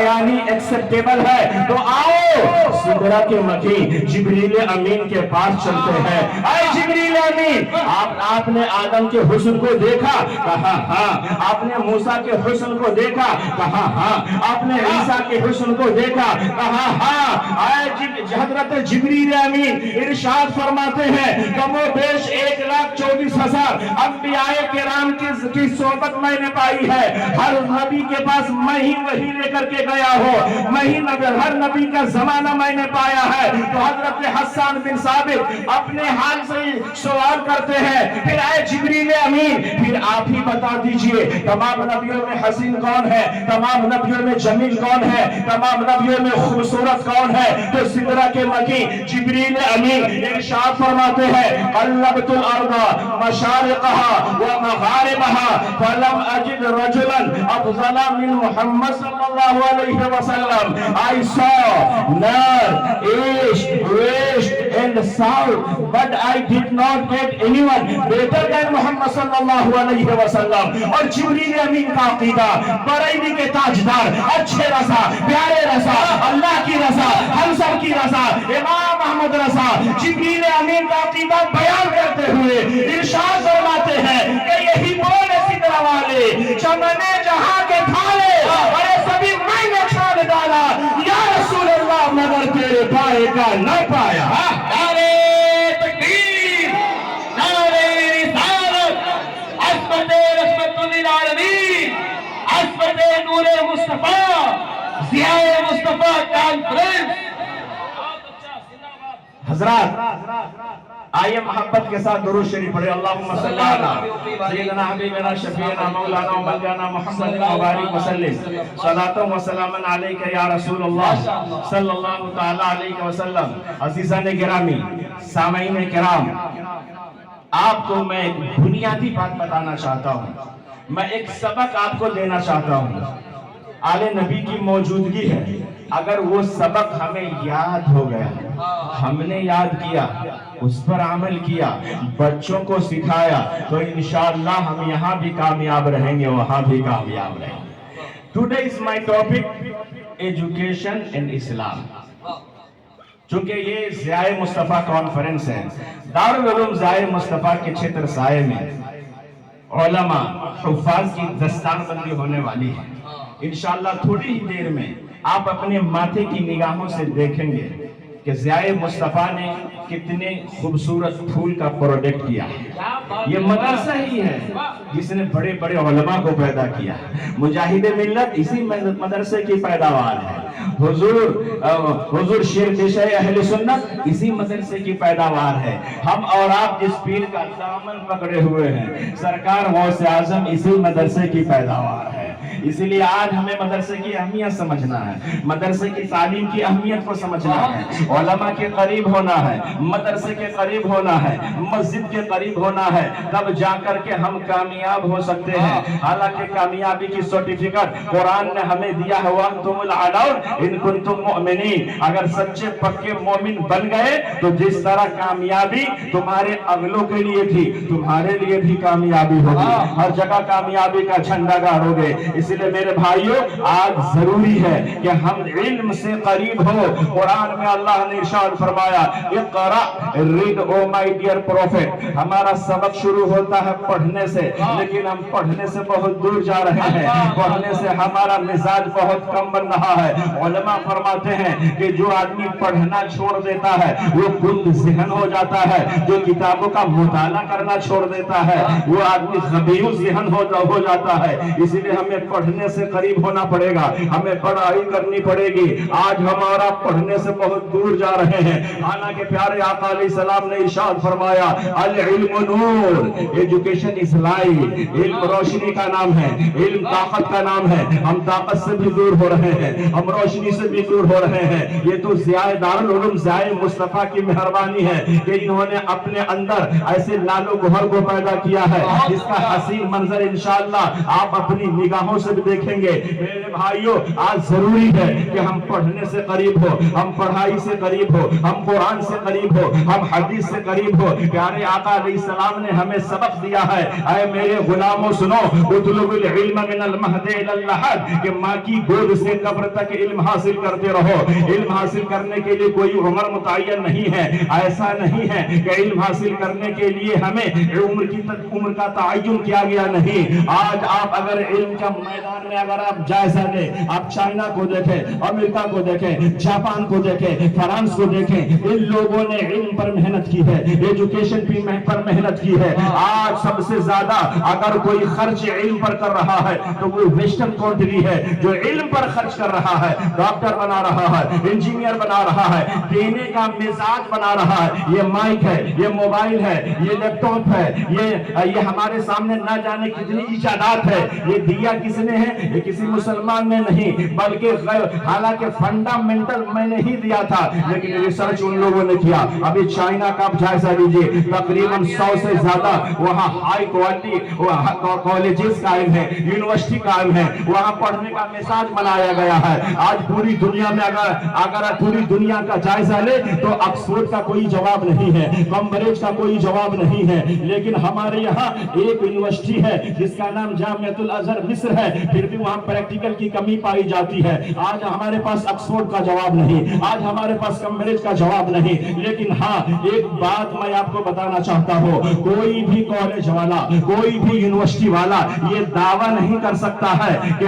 یعنی ایکسپٹیبل ہے، تو آؤ سدرہ کے مکین جبریل امین کے پاس چلتے ہیں۔ اے جبریل امین، آپ نے آدم کے حسن کو دیکھا؟ کہا ہاں۔ آپ نے موسیٰ کے حسن کو دیکھا؟ کہا ہاں۔ آپ نے عیسیٰ کے حسن کو دیکھا؟ کہا ہاں۔ اے حضرت جبریل امین ارشاد فرماتے ہیں کم و بیش 1,24,000 انبیاء کرام کی صحبت میں نے پائی ہے۔ ہر نبی کے پاس میں ہی وحی لے کر کے گیا ہو، میں ہی ہر نبی کا زمانہ میں نے پایا ہے۔ تو حضرت حسان بن ثابت اپنے حال سے سوال کرتے ہیں، پھر اے جبریل امین پھر آپ ہی بتا دیجئے تمام نبیوں میں حسین کون ہے، تمام نبیوں میں جمیل کون ہے، تمام نبیوں میں خوبصورت کون ہے؟ تو سدرہ کے مکین جبریل امین ارشاد فرماتے ہیں قلبت الارض مشارقها ومغاربها فلم اجد رجلا افضل من محمد صلی اللہ علیہ وسلم. I saw north, east, west and south, but I did not get anyone better than محمد صلی اللہ علیہ وسلم. اور جبریل امین کا عقیدہ بریلی کے تاجدار، اچھے رضا، پیارے رضا، اللہ کی رضا، ہم سب کی رضا، امام احمد رضا جبریل امین کا عقیدہ بیان کرتے ہوئے ارشاد فرماتے ہیں کہ یہی بولے سدرہ والے چمنے جہاں کے تھالے بڑے سبھی میں نے چھاڑ ڈالا یا رسول اللہ مگر تیرے پائے کا نہ پایا. نعرے تکبیر، نعرے رسالت، عصمت رحمت للعالمین، عصمت نور مصطفیٰ، ضیاء مصطفیٰ کانفرنس. حضرات آئیے محبت کے ساتھ درود شریف پڑھے. اللہم صلی علی سیدنا حبیبنا شفیعنا مولانا مولانا محمد مبارک وسلم صلاۃ و سلام علیک یا رسول اللہ صلی اللہ تعالی علیہ وسلم. عزیزان گرامی، سامعین کرام، آپ کو میں ایک بنیادی بات بتانا چاہتا ہوں، میں ایک سبق آپ کو دینا چاہتا ہوں. آل نبی کی موجودگی ہے، اگر وہ سبق ہمیں یاد ہو گیا، ہم نے یاد کیا، اس پر عمل کیا، بچوں کو سکھایا، تو انشاءاللہ ہم یہاں بھی کامیاب رہیں گے، وہاں بھی کامیاب رہیں گے. Today is my topic education and Islam. چونکہ یہ ضیاء مصطفیٰ کانفرنس ہے، دارالعلوم ضیاء مصطفیٰ کے چھتر سائے میں علماء حفاظ کی دستان بندی ہونے والی ہے. انشاءاللہ تھوڑی ہی دیر میں آپ اپنے ماتھے کی نگاہوں سے دیکھیں گے کہ ضیاء مصطفیٰ نے کتنے خوبصورت پھول کا پروڈکٹ کیا. یہ مدرسہ ہی ہے جس نے بڑے بڑے علماء کو پیدا کیا. مجاہد ملت اسی مدرسے کی پیداوار ہے. حضور شیر پیشہ اہل سنت اسی مدرسے کی پیداوار ہے. ہم اور آپ جس پیر کا دامن پکڑے ہوئے ہیں، سرکار غوث اعظم اسی مدرسے کی پیداوار ہے. اسی لیے آج ہمیں مدرسے کی اہمیت سمجھنا ہے، مدرسے کی تعلیم کی اہمیت کو سمجھنا ہے، علماء کے قریب ہونا ہے، مدرسے کے قریب ہونا ہے، مسجد کے قریب ہونا ہے، تب جا کر کے ہم کامیاب ہو سکتے ہیں. حالانکہ کامیابی کی سرٹیفکیٹ قرآن نے ہمیں دیا ہے وَأَنْتُمُ الْأَعْلَوْنَ إِن كُنتُم مُؤْمِنِينَ. اگر سچے پکے مومن بن گئے تو جس طرح کامیابی تمہارے اگلوں کے لیے تھی، تمہارے لیے بھی کامیابی ہوگی. ہر جگہ کامیابی کا جھنڈا گاڑو گے. اس لیے میرے بھائیوں، آج ضروری ہے کہ ہم علم سے قریب ہو. قرآن میں اللہ نے ارشاد فرمایا اقرأ read O my dear prophet. ہمارا سبق شروع ہوتا ہے پڑھنے سے، لیکن ہم پڑھنے سے بہت دور جا رہے ہیں. پڑھنے سے ہمارا مزاج بہت کم بن رہا ہے. علماء فرماتے ہیں کہ جو آدمی پڑھنا چھوڑ دیتا ہے وہ کند ذہن ہو جاتا ہے، جو کتابوں کا مطالعہ کرنا چھوڑ دیتا ہے وہ آدمی غبیو ذہن ہو جاتا ہے. اسی لیے ہمیں پڑھنے سے قریب ہونا پڑے گا، ہمیں پڑھائی کرنی پڑے گی. آج ہمارا پڑھنے سے بہت دور جا رہے ہیں. حالانکہ پیارے آقا علیہ السلام نے ارشاد فرمایا العلم نور، ایجوکیشن از لائٹ. علم روشنی کا نام ہے، علم طاقت کا نام ہے. ہم طاقت سے بھی دور ہو رہے ہیں، ہم روشنی سے بھی دور ہو رہے ہیں. یہ تو ضیاء دارالعلوم ضیاء مصطفیٰ کی مہربانی ہے کہ انہوں نے اپنے اندر ایسے لال و گوہر کو پیدا کیا ہے جس کا حسین منظر انشاءاللہ آپ اپنی نگاہوں سے से देखेंगे। मेरे भाइयों, आज जरूरी है कि हम पढ़ने से करीब हो, हम पढ़ाई से करीब हो, हम कुरान से करीब हो, हम हदीस से करीब हो। प्यारे आका अलैहिस्सलाम ने हमें सबक दिया है, ऐ मेरे गुलामों सुनो, उतलुबुल इल्म मिनल महदि इलल लहद, कि माँ की गोद से कब्र तक इल्म हासिल करते रहो। इल्म हासिल करने के लिए कोई उम्र मुतय्यन नहीं है। ऐसा नहीं है कि इल्म हासिल करने के लिए हमें उम्र का तयन किया गया नहीं। आज आप अगर इल्म का मैदान में अगर आप जायजा लें, आप चाइना को देखें, अमेरिका को देखें, जापान को देखें, फ्रांस को देखें, इन लोगों ने इल्म पर मेहनत की है, एजुकेशन पर मेहनत की है। आज सबसे ज्यादा अगर कोई खर्च इल्म पर कर रहा है तो वो वेस्टर्न कंट्री है, जो इल्म पर खर्च कर रहा है, डॉक्टर बना रहा है, इंजीनियर बना रहा है, देने का मिजाज बना रहा है। ये माइक है, ये मोबाइल है, ये लैपटॉप है, ये हमारे सामने ना जाने कितनी इजादात है। ये दिया किसने है? ये किसी मुसलमान ने नहीं, बल्कि हालांकि फंडामेंटल मैंने ही दिया था, लेकिन रिसर्च उन लोगों ने किया। अभी चाइना का आप जायजा लीजिए, तकरीबन 100 से ज्यादा वहाँ हाई क्वालिटी कॉलेजेस कायम है, यूनिवर्सिटी कायम है, वहाँ पढ़ने का मिजाज बनाया गया है। आज पूरी दुनिया में अगर पूरी दुनिया का जायजा ले तो ऑक्सफोर्ड का कोई जवाब नहीं है, कैम्ब्रिज का कोई जवाब नहीं है, लेकिन हमारे यहाँ एक यूनिवर्सिटी है जिसका नाम जामियातुल अज़हर मिस्र है, फिर भी वहाँ प्रैक्टिकल की कमी पाई जाती है। आज हमारे पास ऑक्सफोर्ड का जवाब नहीं, आज हमारे पास कैम्ब्रिज का जवाब नहीं। लेकिन हाँ, एक बात मैं आपको बताना चाहता हूँ, कोई भी कॉलेज वाला, कोई भी यूनिवर्सिटी वाला ये दावा नहीं कर सकता है कि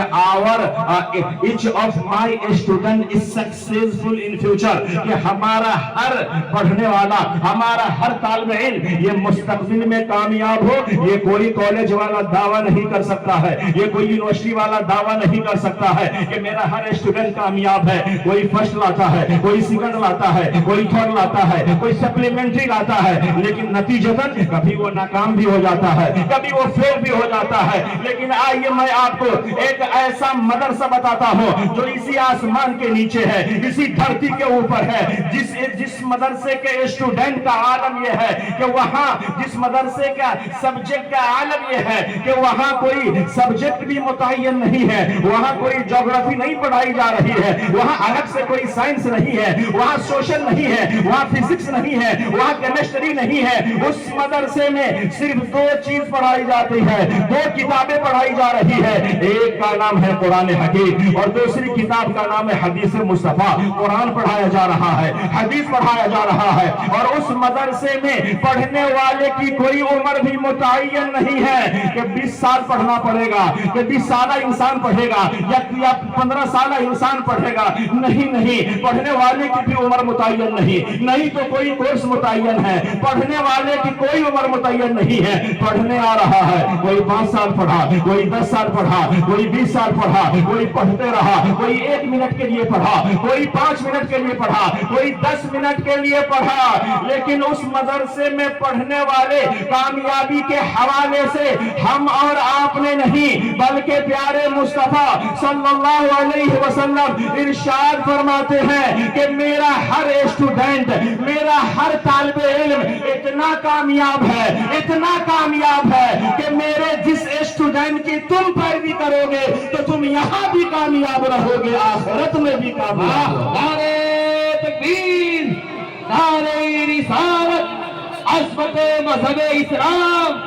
each of my student is successful in future, कि हमारा हर पढ़ने वाला, हमारा हर तालिब इल्म ये मुस्तकबिल में कामयाब हो। ये कोई कॉलेज वाला दावा नहीं कर सकता है, ये कोई यूनिवर्सिटी वाला दावा नहीं कर सकता है कि मेरा हर स्टूडेंट कामयाब है। कोई फर्स्ट लाता है, कोई सेकंड लाता है, कोई थर्ड लाता है, कोई सप्लीमेंट्री लाता है, लेकिन नतीजतन कभी वो नाकाम भी हो जाता है, कभी वो फेल भी हो जाता है। लेकिन आइए मैं आपको एक ऐसा मदरसा बताता हूँ जो इसी आसमान के नीचे है, इसी धरती के ऊपर है, जिस मदरसे के स्टूडेंट का आलम यह है कि वहाँ, जिस मदरसे का सब्जेक्ट का आलम यह है कि वहाँ कोई सब्जेक्ट भी मुतय्यन नहीं है, वहाँ कोई ज्योग्राफी नहीं पढ़ाई जा रही है, वहाँ अलग से कोई साइंस नहीं है, वहाँ सोशल नहीं है, वहाँ फिजिक्स नहीं है, वहाँ केमिस्ट्री नहीं है। उस मदरसे में सिर्फ दो चीज पढ़ाई जाती है, दो किताबें पढ़ाई जा रही है। एक का नाम है कुरान हकीम और दूसरी किताब का नाम है हदीस मुस्तफा। कुरान पढ़ाया जा रहा है, हदीस पढ़ाया जा रहा है, और उस मदरसे में पढ़ने वाले की कोई उम्र भी मुतय्यन नहीं है कि 20 साल पढ़ना पड़ेगा, कि 20 साल इंसान पढ़ेगा या 15 साल इंसान पढ़ेगा। नहीं, पढ़ने वाले की भी उम्र मुतय्यन नहीं तो कोई कोर्स मुतय्यन है, पढ़ने वाले की कोई उम्र मुतय्यन नहीं है। पढ़ने आ रहा है, कोई 5 साल पढ़ा, कोई 10 साल पढ़ा, कोई 20 साल पढ़ा, कोई पढ़ते रहा, कोई 1 मिनट के लिए पढ़ा, कोई 5 मिनट के लिए पढ़ा, कोई 10 मिनट के लिए पढ़ा। लेकिन उस मदरसे में पढ़ने वाले कामयाबी के हवाले से हम और आपने नहीं, बल्कि प्यारे मुस्तफा सल्लल्लाहु अलैहि वसल्लम इरशाद फरमाते हैं कि मेरा हर स्टूडेंट, मेरा हर तालिब इल्म इतना कामयाब है, इतना कामयाब है कि मेरे जिस स्टूडेंट की तुम पैरवी करोगे तो तुम यहाँ भी कामयाब रहोगे, आखिरत में भी कामयाब। नारे तकबीर, नारे रिसालत, अज़मत मज़हब इस्लाम।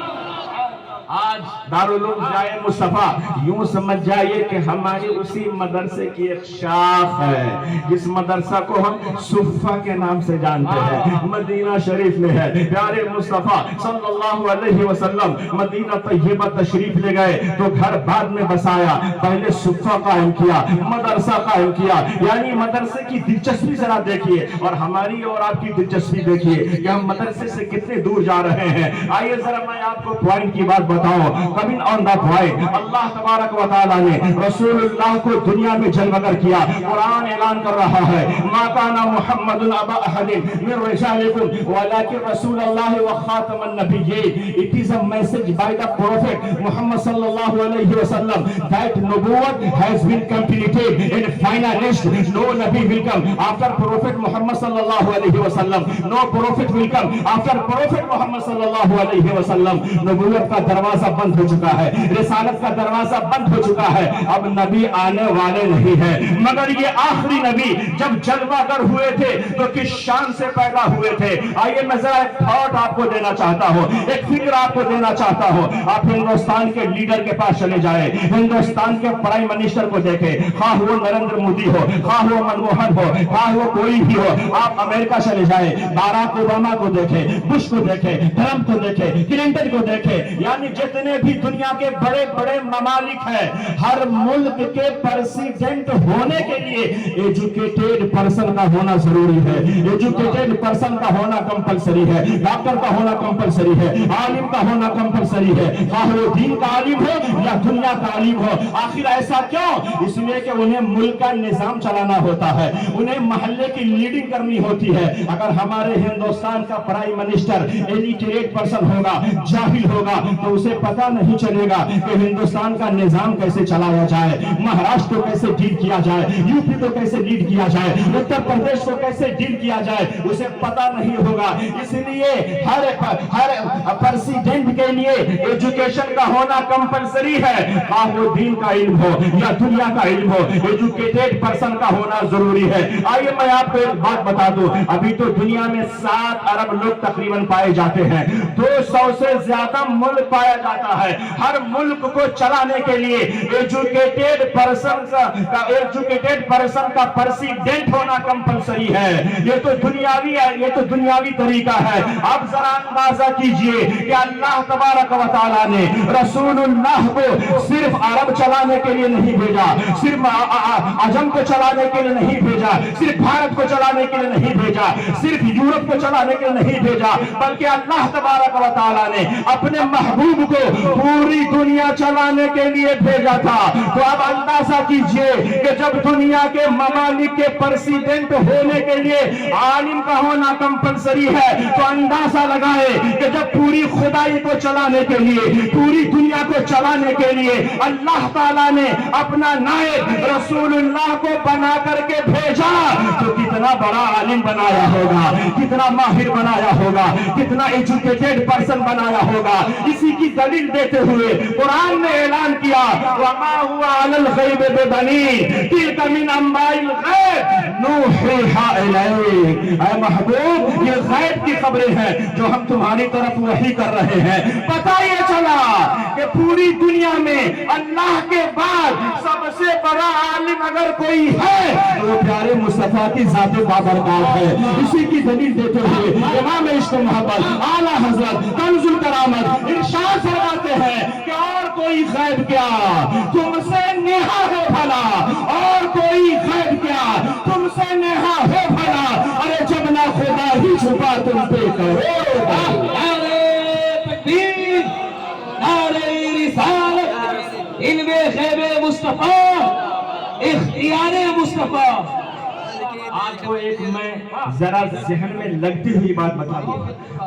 आज दारुल उलूम जाए मुस्तफा यूं समझ जाइए कि हमारी उसी मदरसे की एक शाख है, जिस मदरसा को हम सुफ़ा के नाम से जानते हैं, मदीना शरीफ में है। प्यारे मुस्तफा सल्लल्लाहु अलैहि वसल्लम मदीना तैयबा तशरीफ ले गए तो घर बाद में बसाया, पहले सुफ़ा कायम किया, मदरसा कायम किया। यानी मदरसे की दिलचस्पी जरा देखिए और हमारी और आपकी दिलचस्पी देखिए कि हम मदरसे से कितने दूर जा रहे हैं। आइए जरा मैं आपको पॉइंट की बात बताऊं। कमिंग ऑन द पॉइंट, अल्लाह तबारक व तआला ने रसूलुल्लाह को दुनिया में जलवगर किया। कुरान ऐलान कर रहा है, मा काना मुहम्मदुन अबा अहदिन मिन रिजालिकुम वलाकिन रसूलुल्लाह व खातमुन नबिय्यीन। It is a message by the prophet Muhammad सल्लल्लाहु अलैहि वसल्लम दैट नबुव्वत has been completed in finalist. No नबी will come after prophet Muhammad सल्लल्लाहु अलैहि वसल्लम, no prophet will come after prophet Muhammad सल्लल्लाहु अलैहि वसल्लम। नबुव्वत का दरवाजा दरवाजा बंद हो चुका है, रिसालत का दरवाजा बंद हो चुका है, अब नबी आने वाले नहीं है। मगर ये आखिरी नबी जब जलवागर हुए थे तो किस शान से पैदा हुए थे। आइए मैं जरा एक थॉट आपको देना चाहता हूं, एक फिक्र आपको देना चाहता हूं। आप हिंदुस्तान के लीडर के पास चले जाए, हिंदुस्तान के प्राइम मिनिस्टर को देखें, हाँ वो नरेंद्र मोदी हो, हाँ वो मनमोहन हो, हाँ वो कोई भी हो। आप अमेरिका चले जाए, बाराक ओबामा को देखें, बुश को देखें, ट्रंप को देखें, क्लिंटन को देखें, यानी जितने भी दुनिया के बड़े बड़े ममालिक हैं, हर मुल्क के प्रेसिडेंट होने के लिए एजुकेटेड पर्सन का होना जरूरी है, एजुकेटेड पर्सन का होना कंपलसरी है, डॉक्टर का होना कंपलसरी है, आलिम का होना कंपलसरी है, वो दीन का आलिम हो या दुनिया का आलिम हो। आखिर ऐसा क्यों? इसलिए कि उन्हें मुल्क का निजाम चलाना होता है, उन्हें मोहल्ले की लीडिंग करनी होती है। अगर हमारे हिंदुस्तान का प्राइम मिनिस्टर इलिटरेट पर्सन होगा, जाहिल होगा, तो उसे पता नहीं चलेगा कि हिंदुस्तान का निजाम कैसे चलाया जाए, महाराष्ट्र को कैसे डील किया जाए, यूपी को कैसे डील किया जाए, उत्तर प्रदेश को कैसे डील किया जाए, उसे पता नहीं होगा। इसलिए हर प्रेसिडेंट के लिए एजुकेशन का होना कंपलसरी है, वो दीन का इल्म हो या दुनिया का इल्म हो, एजुकेटेड पर्सन का होना जरूरी है। आइए मैं आपको एक बात बता दूं, अभी तो दुनिया में 7 अरब लोग तकरीबन पाए जाते हैं, 200 से ज्यादा मुल्क पाया जाता है। हर मुल्क को चलाने के लिए एजुकेटेड पर्सन का प्रेसिडेंट होना कंपलसरी है। ये तो दुनियावी है, ये तो दुनियावी तरीका है। अब जरा अंदाजा कीजिए कि अल्लाह तबारक व तआला ने रसूलुल्लाह को सिर्फ अरब चलाने के लिए नहीं भेजा, सिर्फ अजम को चलाने के लिए नहीं भेजा, सिर्फ भारत को चलाने के लिए नहीं भेजा, सिर्फ यूरोप को चलाने के लिए नहीं भेजा, बल्कि अल्लाह तबारक व तआला ने अपने महबूब को पूरी दुनिया चलाने के लिए भेजा था। तो अब अंदाजा कीजिए कि जब दुनिया के ममालिक के प्रेसिडेंट होने के लिए आलिम का होना कंपलसरी है, तो अंदाजा लगाए कि जब पूरी खुदाई को चलाने के लिए, पूरी दुनिया को चलाने के लिए अल्लाह ताला ने अपना नायब रसूलुल्लाह को बना करके भेजा, तो कितना बड़ा आलिम बनाया होगा, कितना माहिर बनाया होगा, कितना एजुकेटेड पर्सन बनाया होगा। इसी की दलील देते हुए कुरान ने ऐलान किया, वमा हुआ अलल गैब बिदनीन तिलका मिन अंबाइल गैब नूहिहा इलैक। ऐ महबूब, ये गैब की खबरें हैं जो हम तुम्हारी तरफ वही कर रहे हैं। पता ये चला कि पूरी दुनिया में अल्लाह के बाद सबसे बड़ा आलिम अगर कोई है तो वो प्यारे मुस्तफा की ज़ात-ए बाबरकत है। इसी की दलील देते हुए इमाम इश्क मोहब्बत आला हजरत कंजुल करामत इरशाद फरमाते हैं कि और कोई गैब क्या, तुमसे नेहा है भला, और कोई गैब क्या, तुमसे नेहा है भला, अरे जब ना खुदा ही छुपा तुम पे करो। नारे तकबीर, नारे रिसालत, इल्मे ग़ैब मुस्तफा, इख्तियारे मुस्तफा। आपको एक मैं जरा जहन में लगती हुई बात बता दूं,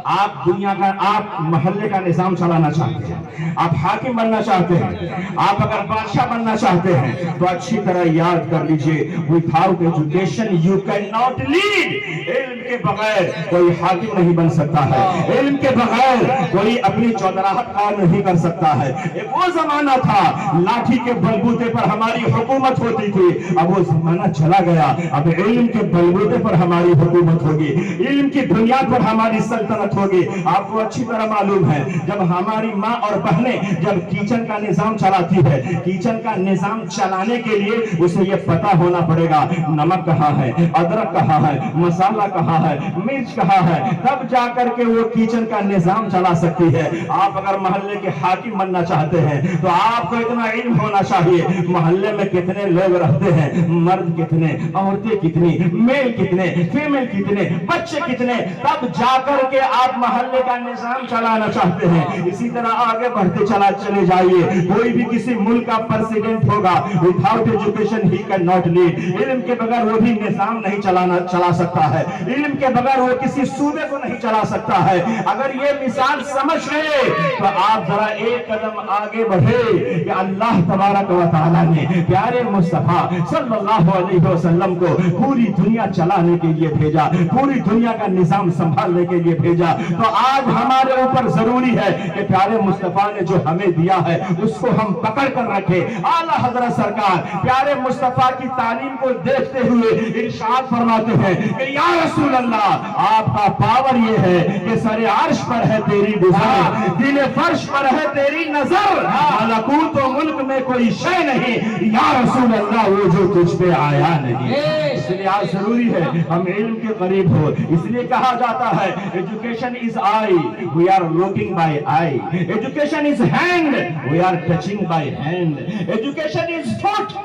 आप दुनिया का, आप मोहल्ले का निजाम चलाना चाहते हैं, आप हाकिम बनना चाहते हैं, आप अगर बादशाह बनना चाहते हैं, तो अच्छी तरह याद कर लीजिए, without education you can not lead. इल्म के बगैर कोई हाकिम नहीं बन सकता है, इल्म के बगैर कोई अपनी चौधराहट काम नहीं कर सकता है। एक वो जमाना था लाठी के बलबूते पर हमारी हुकूमत होती थी, अब वो जमाना चला गया। अब इल्म के बलबूते पर हमारी हुकूमत होगी, इल्म की बुनियाद पर हमारी सल्तनत होगी। आपको अच्छी तरह मालूम है, जब हमारी माँ और बहनें जब किचन का निजाम चलाती है, किचन का निजाम चलाने के लिए उसे ये पता होना पड़ेगा नमक कहाँ है, अदरक कहाँ है, मसाला कहाँ है, मिर्च कहाँ है, तब जाकर के वो किचन का निजाम चला सकती है। आप अगर मोहल्ले के हाकिम बनना चाहते हैं तो आपको इतना इल्म होना चाहिए, मोहल्ले में कितने लोग रहते हैं, मर्द कितने, औरतें कितनी, मेल कितने, फीमेल कितने, बच्चे कितने, तब जाकर के आप मोहल्ले का निजाम चलाना चाहते हैं। इसी तरह आगे बढ़ते चले जाइए, कोई भी किसी मुल्क का प्रेसिडेंट होगा, without education he can not lead. इल्म के बगैर वो भी निजाम नहीं चला सकता है, इल्म के बगैर वो किसी सूबे को नहीं चला सकता है। अगर ये मिसाल समझ गए तो आप जरा एक कदम आगे बढ़े कि अल्लाह तबारक व तआला ने प्यारे मुस्तफा सल्लल्लाहु अलैहि वसल्लम को पूरी दुनिया चलाने के लिए भेजा, पूरी दुनिया का निजाम संभालने के लिए भेजा। तो आज हमारे ऊपर जरूरी है कि प्यारे मुस्तफा ने जो हमें दिया है उसको हम पकड़ कर रखे। आला हजरत सरकार प्यारे मुस्तफा की तालीम को देखते हुए इरशाद फरमाते हैं कि या रसूल अल्लाह, आपका पावर ये है कि सरे अर्श पर है तेरी गुज़र, दिल फर्श पर है तेरी नजर, मलकूत व मुल्क में कोई शय नहीं, या रसूल अल्लाह वो जो तुझ पे आया नहीं। इसलिए आज जरूरी है हम इल्म के करीब हो। इसलिए कहा जाता है education is eye, we are looking by eye, education is hand, we are touching by hand, education is foot,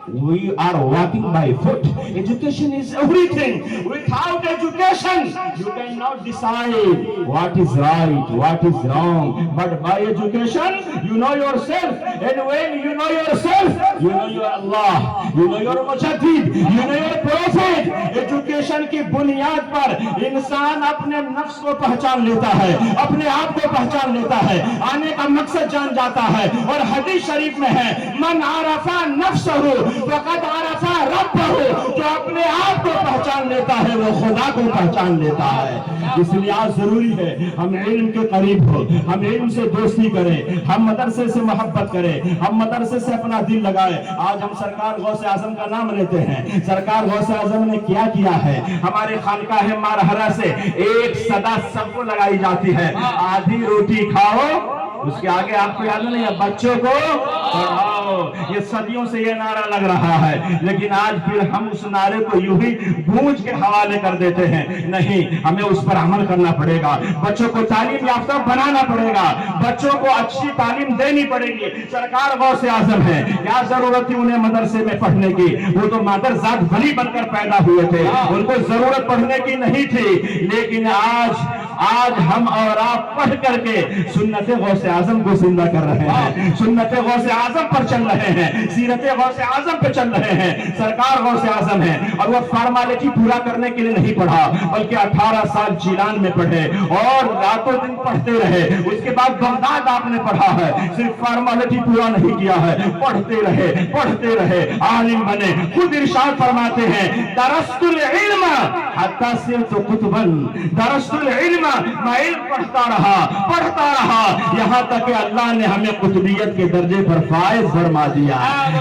we are walking by foot. Education is everything. Without education you cannot decide what is right, what is wrong, but by education you know yourself, and when you know yourself you know your Allah, you know your Mujaddid, you know your Prophet. Education की बुनियाद पर इंसान अपने नफ्स को पहचान लेता है, अपने आप को पहचान लेता है, आने का मकसद जान जाता है। और हदीस शरीफ में है मन आरफा नफ्सहु वक़द आरफा रब्बहु, जो अपने आप को पहचान लेता है वो खुदा को पहचान लेता है। इसलिए आज जरूरी है हम इल्म के करीब हो, हम इल्म से दोस्ती करें, हम मदरसे से मोहब्बत करें, हम मदरसे से अपना दिल लगाए। आज हम सरकार गौसे आजम का नाम लेते हैं। सरकार गौसे आजम ने क्या किया है? हमारे खानकाह मारहरा से एक सदा सबको लगाई जाती है, आधी रोटी खाओ, उसके आगे आपको याद नहीं है, बच्चों को पढ़ाओ। ये सदियों से ये नारा लग रहा है, लेकिन आज फिर हम उस नारे को यूं ही गूंज के हवाले कर देते हैं। नहीं, हमें उस पर अमल करना पड़ेगा, बच्चों को तालीम याफ्ता बनाना पड़ेगा, बच्चों को अच्छी तालीम देनी पड़ेगी। सरकार गौसे आजम है, क्या जरूरत थी उन्हें मदरसे में पढ़ने की? वो तो मादरजात वली बनकर पैदा हुए थे, उनको जरूरत पढ़ने की नहीं थी। लेकिन आज हम और आप पढ़ करके सुन्नत गौसे आजम को जिंदा कर रहे हैं, सुन्नत गौसे आजम पर चल रहे हैं, सीरत गौसे आजम पे चल रहे हैं। सरकार गौसे आजम है और वो फॉर्मेलिटी पूरा करने के लिए नहीं पढ़ा, बल्कि 18 साल जीलान में पढ़े और रातों दिन पढ़ते रहे। उसके बाद बगदाद आपने पढ़ा है, सिर्फ फॉर्मेलिटी पूरा नहीं किया है, पढ़ते रहे, आलिम बने। खुद इरशाद फरमाते हैं दरस्तुल इल्म हत्ता सिरतु कुतुबन, दरस्तुल इल्म, मैं इल्म पढ़ता रहा यहाँ तक कि अल्लाह ने हमें कुतुबियत के दर्जे पर फायज फरमा दिया।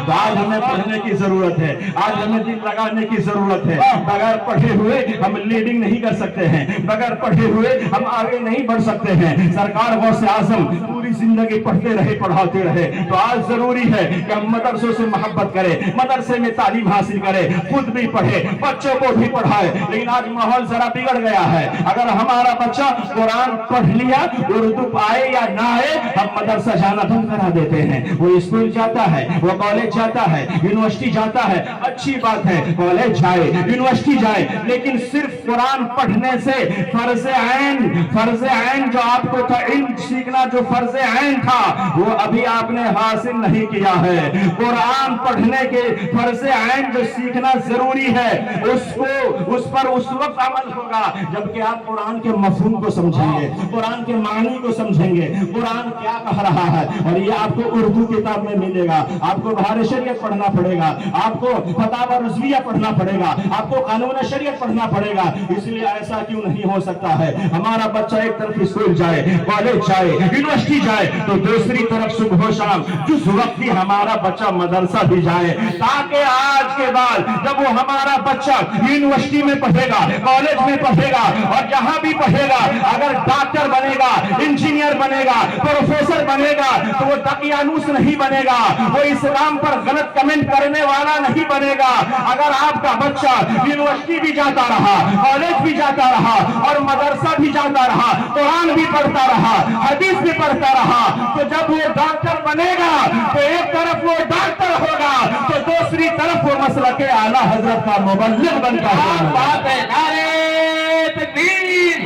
तो आज हमें पढ़ने की जरूरत है, आज हमें दिल लगाने की जरूरत है। बगैर पढ़े हुए हम लीडिंग नहीं कर सकते हैं, बगैर पढ़े हुए हम आगे नहीं बढ़ सकते हैं। सरकार गौसे आजम पूरी जिंदगी पढ़ते रहे, पढ़ाते रहे। तो आज जरूरी है कि हम मदरसों से मोहब्बत करें, मदरसे में तालीम हासिल करें, खुद भी पढ़े, बच्चों को भी पढ़ाए। लेकिन आज माहौल जरा बिगड़ गया है। अगर हमारा बच्चा कुरान पढ़ लिया, उर्दू आए या ना आए, हम मदरसा जाना बंद करा देते हैं। वो स्कूल जाता है, वो कॉलेज जाता है, यूनिवर्सिटी जाता है, अच्छी बात है, कॉलेज जाए, यूनिवर्सिटी जाए, लेकिन सिर्फ कुरान पढ़ने से फर्ज ऐन जो आपको था, इल्म सीखना जो फर्ज ऐन था, वो अभी आपने हासिल नहीं किया है। कुरान पढ़ने के फर्ज ऐन जो सीखना जरूरी है, उस पर उस वक्त अमल होगा जबकि आप कुरान के मफहूम को समझेंगे, कुरान के मानी को समझेंगे, कुरान क्या कह रहा है। और ये आपको उर्दू किताब में मिलेगा, आपको बहार शरीयत पढ़ना पड़ेगा, आपको फतावा रज़विया पढ़ना पड़ेगा, आपको कानून शरीयत पढ़ना पड़ेगा। इसलिए ऐसा क्यों नहीं हो सकता है हमारा बच्चा एक तरफ स्कूल जाए, कॉलेज जाए, यूनिवर्सिटी जाए, तो दूसरी तरफ सुबह शाम जिस वक्त भी हमारा बच्चा मदरसा भी जाए, ताकि आज के बाद जब वो हमारा बच्चा यूनिवर्सिटी में पढ़ेगा, कॉलेज में पढ़ेगा और जहां भी पढ़ेगा, अगर डॉक्टर बनेगा, इंजीनियर बनेगा, प्रोफेसर बनेगा, तो वो तकियानूस नहीं बनेगा, वो इस्लाम पर गलत कमेंट करने वाला नहीं बनेगा। अगर आपका बच्चा यूनिवर्सिटी भी जाता रहा, कॉलेज भी जाता रहा और मदरसा भी जाता रहा, कुरान भी पढ़ता रहा, हदीस भी पढ़ता रहा, तो जब वो डॉक्टर बनेगा तो एक तरफ वो डॉक्टर होगा, तो दूसरी तरफ वो मसलक आला हजरत का मुबल्लिग बनकर बात है। नारे तकबीर,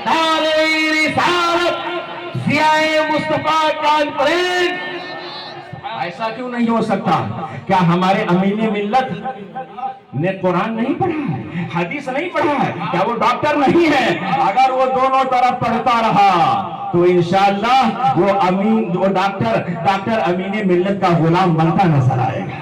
नारे रिसालत, ज़ियाए मुस्तफा कॉन्फ्रेंस। ऐसा क्यों नहीं हो सकता? क्या हमारे अमीन मिल्लत ने कुरान नहीं पढ़ा है, हदीस नहीं पढ़ा है? क्या वो डॉक्टर नहीं है? अगर वो दोनों तरफ पढ़ता रहा तो इंशाअल्लाह वो डॉक्टर अमीन मिल्लत का गुलाम बनता नजर आएगा।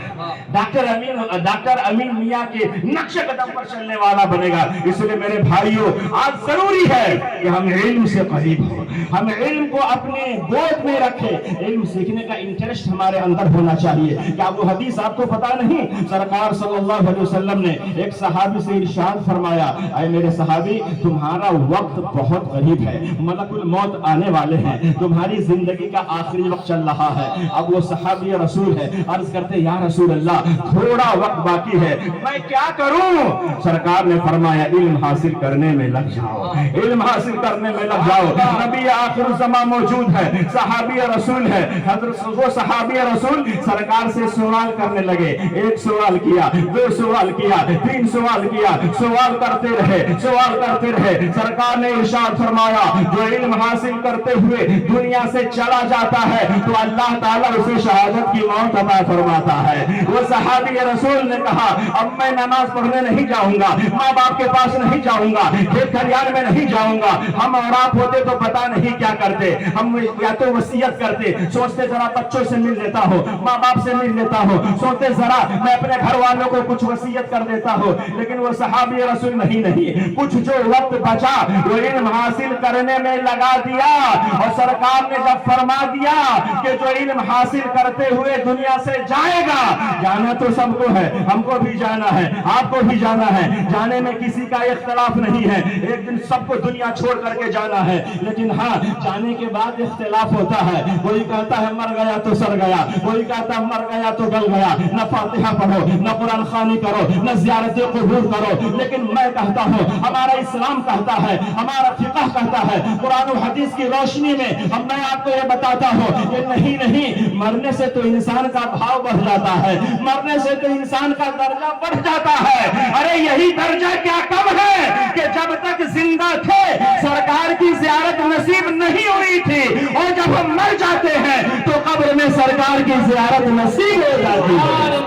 डॉक्टर अमीन मियां के नक्शे कदम पर चलने वाला बनेगा। इसलिए मेरे भाइयों, आज जरूरी है कि हम इल्म से करीब हो, हम इल्म को अपने गोद में रखें। इल्म सीखने का इंटरेस्ट हमारे अंदर होना चाहिए। क्या वो हदीस आपको पता नहीं? सरकार सल्लल्लाहु अलैहि वसल्लम ने एक सहाबी से इरशाद फरमाया, ऐ मेरे सहाबी, तुम्हारा वक्त बहुत करीब है, मलकुल मौत आने वाले हैं, तुम्हारी जिंदगी का आखिरी वक्त चल रहा है। अब वो सहाबी रसूल है, अर्ज करते, या रसूल अल्लाह, थोड़ा वक्त बाकी है, मैं क्या करूं? सरकार ने फरमाया, इल्म हासिल करने में लग जाओ, इल्म हासिल करने में लग जाओ। नबी आखिर ज़मा मौजूद है, सहाबी रसूल है, हज़रत वो सहाबी रसूल सरकार से सवाल करने लगे। एक सवाल किया, दो सवाल किया, तीन सवाल किया, सवाल करते रहे। सरकार ने इरशाद फरमाया, जो इल्म हासिल करते हुए दुनिया से चला जाता है तो अल्लाह ताला उसे शहादत की मौत अता फरमाता है। वो सहाबी रसूल ने कहा, अब मैं नमाज पढ़ने नहीं जाऊंगा, माँ बाप के पास नहीं जाऊंगा, खेत खलियान में नहीं जाऊंगा। हम और आप होते तो पता नहीं क्या करते, हम या तो वसीयत करते, सोचते जरा बच्चों से मिल लेता हो, माँ बाप से मिल लेता हो, सोचते जरा मैं अपने घर वालों को कुछ वसीयत कर देता हो। लेकिन वो सहाबी रसूल नहीं, कुछ जो वक्त बचा वो इल्म हासिल करने में लगा दिया। और सरकार ने जब फरमा दिया कि जो इल्म हासिल करते हुए दुनिया से जाएगा, जाना तो सबको है, हमको भी जाना है, आपको भी जाना है, जाने में किसी का इख्तिलाफ नहीं है, एक दिन सबको दुनिया छोड़ करके जाना है। लेकिन हाँ, जाने के बाद इख्तिलाफ होता है, कोई कहता है मर गया तो सर गया, कोई कहता है मर गया तो गल गया, न फातिहा पढ़ो, न कुरान खानी करो, न ज़ियारत क़ुबूर करो। लेकिन मैं कहता हूँ, हमारा इस्लाम कहता है, हमारा फिक़ह कहता है, कुरान और हदीस की रोशनी में अब मैं आपको ये बताता हूँ कि नहीं, मरने से तो इंसान का भाव बढ़ जाता है, मरने से तो इंसान का दर्जा बढ़ जाता है। अरे यही दर्जा क्या कम है कि जब तक जिंदा थे सरकार की ज़ियारत नसीब नहीं हुई थी, और जब हम मर जाते हैं तो कब्र में सरकार की ज़ियारत नसीब हो जाती है।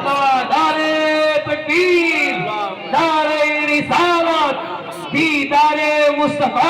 नारे तकबीर, नारे रिसालत, दीदारे मुस्तफा।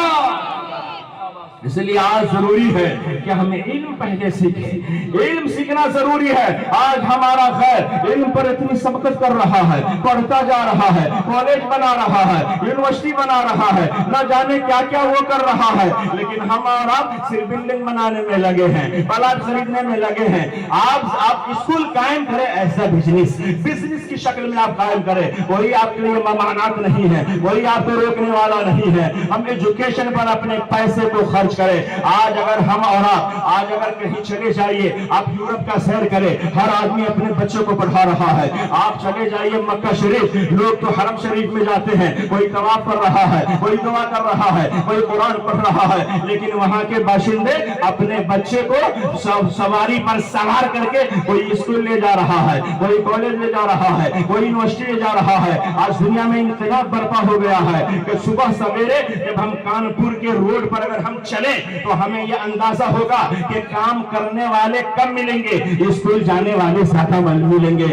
इसलिए आज जरूरी है कि हमें इल्म पहले सीखें, इल्म सीखना जरूरी है। आज हमारा खैर इल्म पर इतनी सबकत कर रहा है, पढ़ता जा रहा है, कॉलेज बना रहा है, यूनिवर्सिटी बना रहा है, न जाने क्या क्या वो कर रहा है। लेकिन हमारा सिर्फ बिल्डिंग बनाने में लगे हैं, प्लाट खरीदने में लगे हैं। आप स्कूल कायम करें, ऐसा बिजनेस की शक्ल में आप कायम करें, वही आपके लिए ममानात नहीं है, वही आपको रोकने वाला नहीं है। हम एजुकेशन पर अपने पैसे को खर्च करें। आज अगर हम और आप आज अगर कहीं चले जाइए, आप यूरोप का सैर करें, हर आदमी अपने बच्चों को पढ़ा रहा है। आप चले जाइए मक्का शरीफ, लोग तो हरम शरीफ में जाते हैं, कोई तवाफ कर रहा है, कोई दुआ कर रहा है, कोई कुरान पढ़ रहा है। लेकिन वहां के बाशिंदे अपने बच्चे को सवारी पर सवार करके कोई स्कूल ले जा रहा है, कोई कॉलेज ले जा रहा है, कोई यूनिवर्सिटी ले जा रहा है। आज दुनिया में इंकलाब बर्पा हो गया है कि सुबह सवेरे जब हम कानपुर के रोड पर अगर हम चले तो हमें यह अंदाजा होगा कि काम करने वाले कम मिलेंगे, स्कूल जाने वाले ज्यादा मिलेंगे।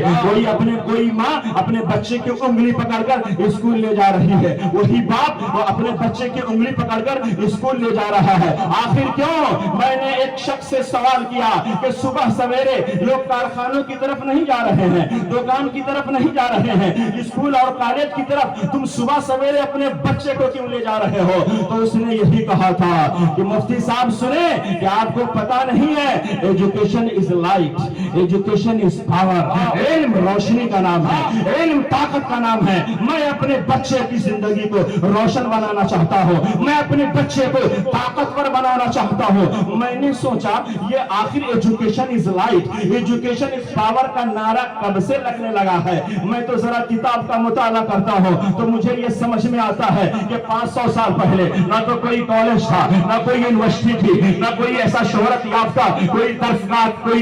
कोई माँ अपने बच्चे की उंगली पकड़कर स्कूल ले जा रही है, वही बाप वो अपने बच्चे की उंगली पकड़कर स्कूल ले जा रहा है। आखिर क्यों? मैंने एक शख्स से सवाल किया कि सुबह सवेरे लोग कारखानों की तरफ नहीं जा रहे हैं, दुकान की तरफ नहीं जा रहे हैं, स्कूल और कॉलेज की तरफ तुम सुबह सवेरे अपने बच्चे को क्यों ले जा रहे हो? तो उसने यही कहा था कि मुफ्ती साहब सुने कि आपको पता नहीं है, education is light, education is power. इल्म रोशनी का नाम है, इल्म ताकत का नाम है। मैं अपने बच्चे की जिंदगी को रोशन बनाना चाहता हूँ, मैं अपने बच्चे को ताकतवर बनाना चाहता हूँ। मैंने सोचा ये आखिर education is light, education is power का नारा कब से लगने लगा है। मैं तो जरा किताब का मुताला करता हूँ तो मुझे ये समझ में आता है कि 500 साल पहले ना तो कोई कॉलेज था, ना कोई यूनिवर्सिटी थी, ना कोई ऐसा शोहरत याफ्ता कोई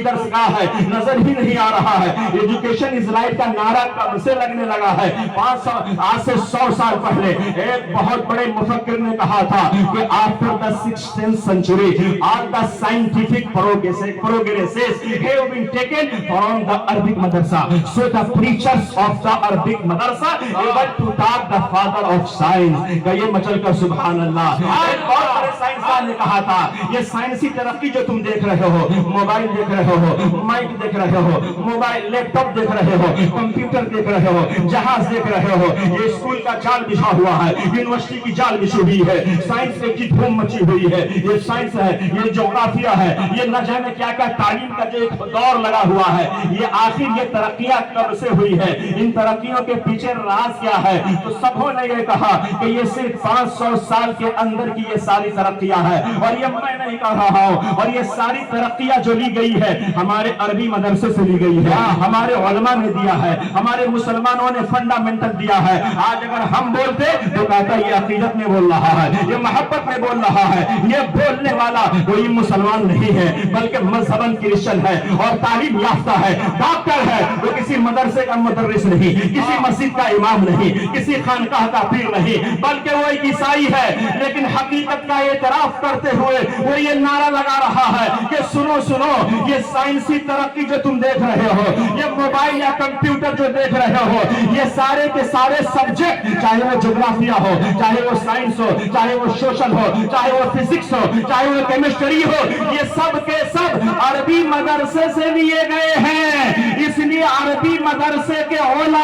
दरसगाह है, नजर ही नहीं आ रहा है। एजुकेशन इज लाइट का नारा कब से लगने लगा है? 500 आज से 100 साल पहले एक बहुत बड़े मुफक्किर ने कहा था कि after the 16th century all the scientific progresses have been taken from the Arabic madrasa, so the preachers of the Arabic madrasa able to talk the father of science। कहिए मचल कर सुभान अल्लाह। एक बहुत बड़े साइंसदान अल्लाह ने कहा था ये साइंसी तरक्की जो तुम देख रहे हो, मोबाइल देख रहे हो, माइक देख रहे हो, मोबाइल लैपटॉप देख रहे हो, कंप्यूटर देख रहे हो, जहाज देख रहे हो, ये स्कूल का जाल बिछा हुआ है, यूनिवर्सिटी की जाल बिछी हुई है, साइंस की धूम मची हुई है, ये साइंस है, ये ज्योग्राफिया है, ये न जाने क्या क्या तालीम का जो एक दौर लगा हुआ है, ये आखिर ये तरक्कियां कब से हुई है, इन तरक्कियों के पीछे राज क्या है? तो सबों ने ये कहा कि ये सिर्फ 500 साल के अंदर की ये सारी तरक्कियां है, और ये मैं नहीं कह रहा हूं, और ये सारी तरक्कियां जो ली गई है हमारे अरबी मदरसे से ली गई है, हमारे उलमा ने दिया है, हमारे मुसलमानों ने फंडामेंटल दिया है। आज अगर हम बोलते तो कहता ये अकीदत में बोल रहा है, ये मोहब्बत में बोल रहा है, ये बोलने वाला कोई मुसलमान नहीं है बल्कि मजहबन क्रिश्चियन है और तालीम याफ्ता है, डॉक्टर है, वो किसी मदरसे का मुदर्रिस नहीं, किसी मस्जिद का इमाम नहीं, किसी खानकाह का पीर नहीं, बल्कि वो एक ईसाई है, लेकिन हकीकत का एतराफ करते हुए वो ये नारा लगा रहा है कि सुनो सुनो, ये साइंसी तरक्की जो तुम देख रहे हो, ये मोबाइल या कंप्यूटर जो देख रहे हो, ये सारे के सारे सब्जेक्ट, चाहे वो ज्योग्राफिया हो, चाहे वो साइंस हो, चाहे वो सोशल हो, चाहे वो फिजिक्स हो, चाहे वो केमिस्ट्री हो, ये सब के सब अरबी मदरसे से लिए गए हैं। इसलिए अरबी मदरसे के उलमा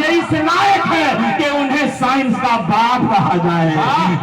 ये इस लायक है कि उन्हें साइंस का बाप कहा जाए,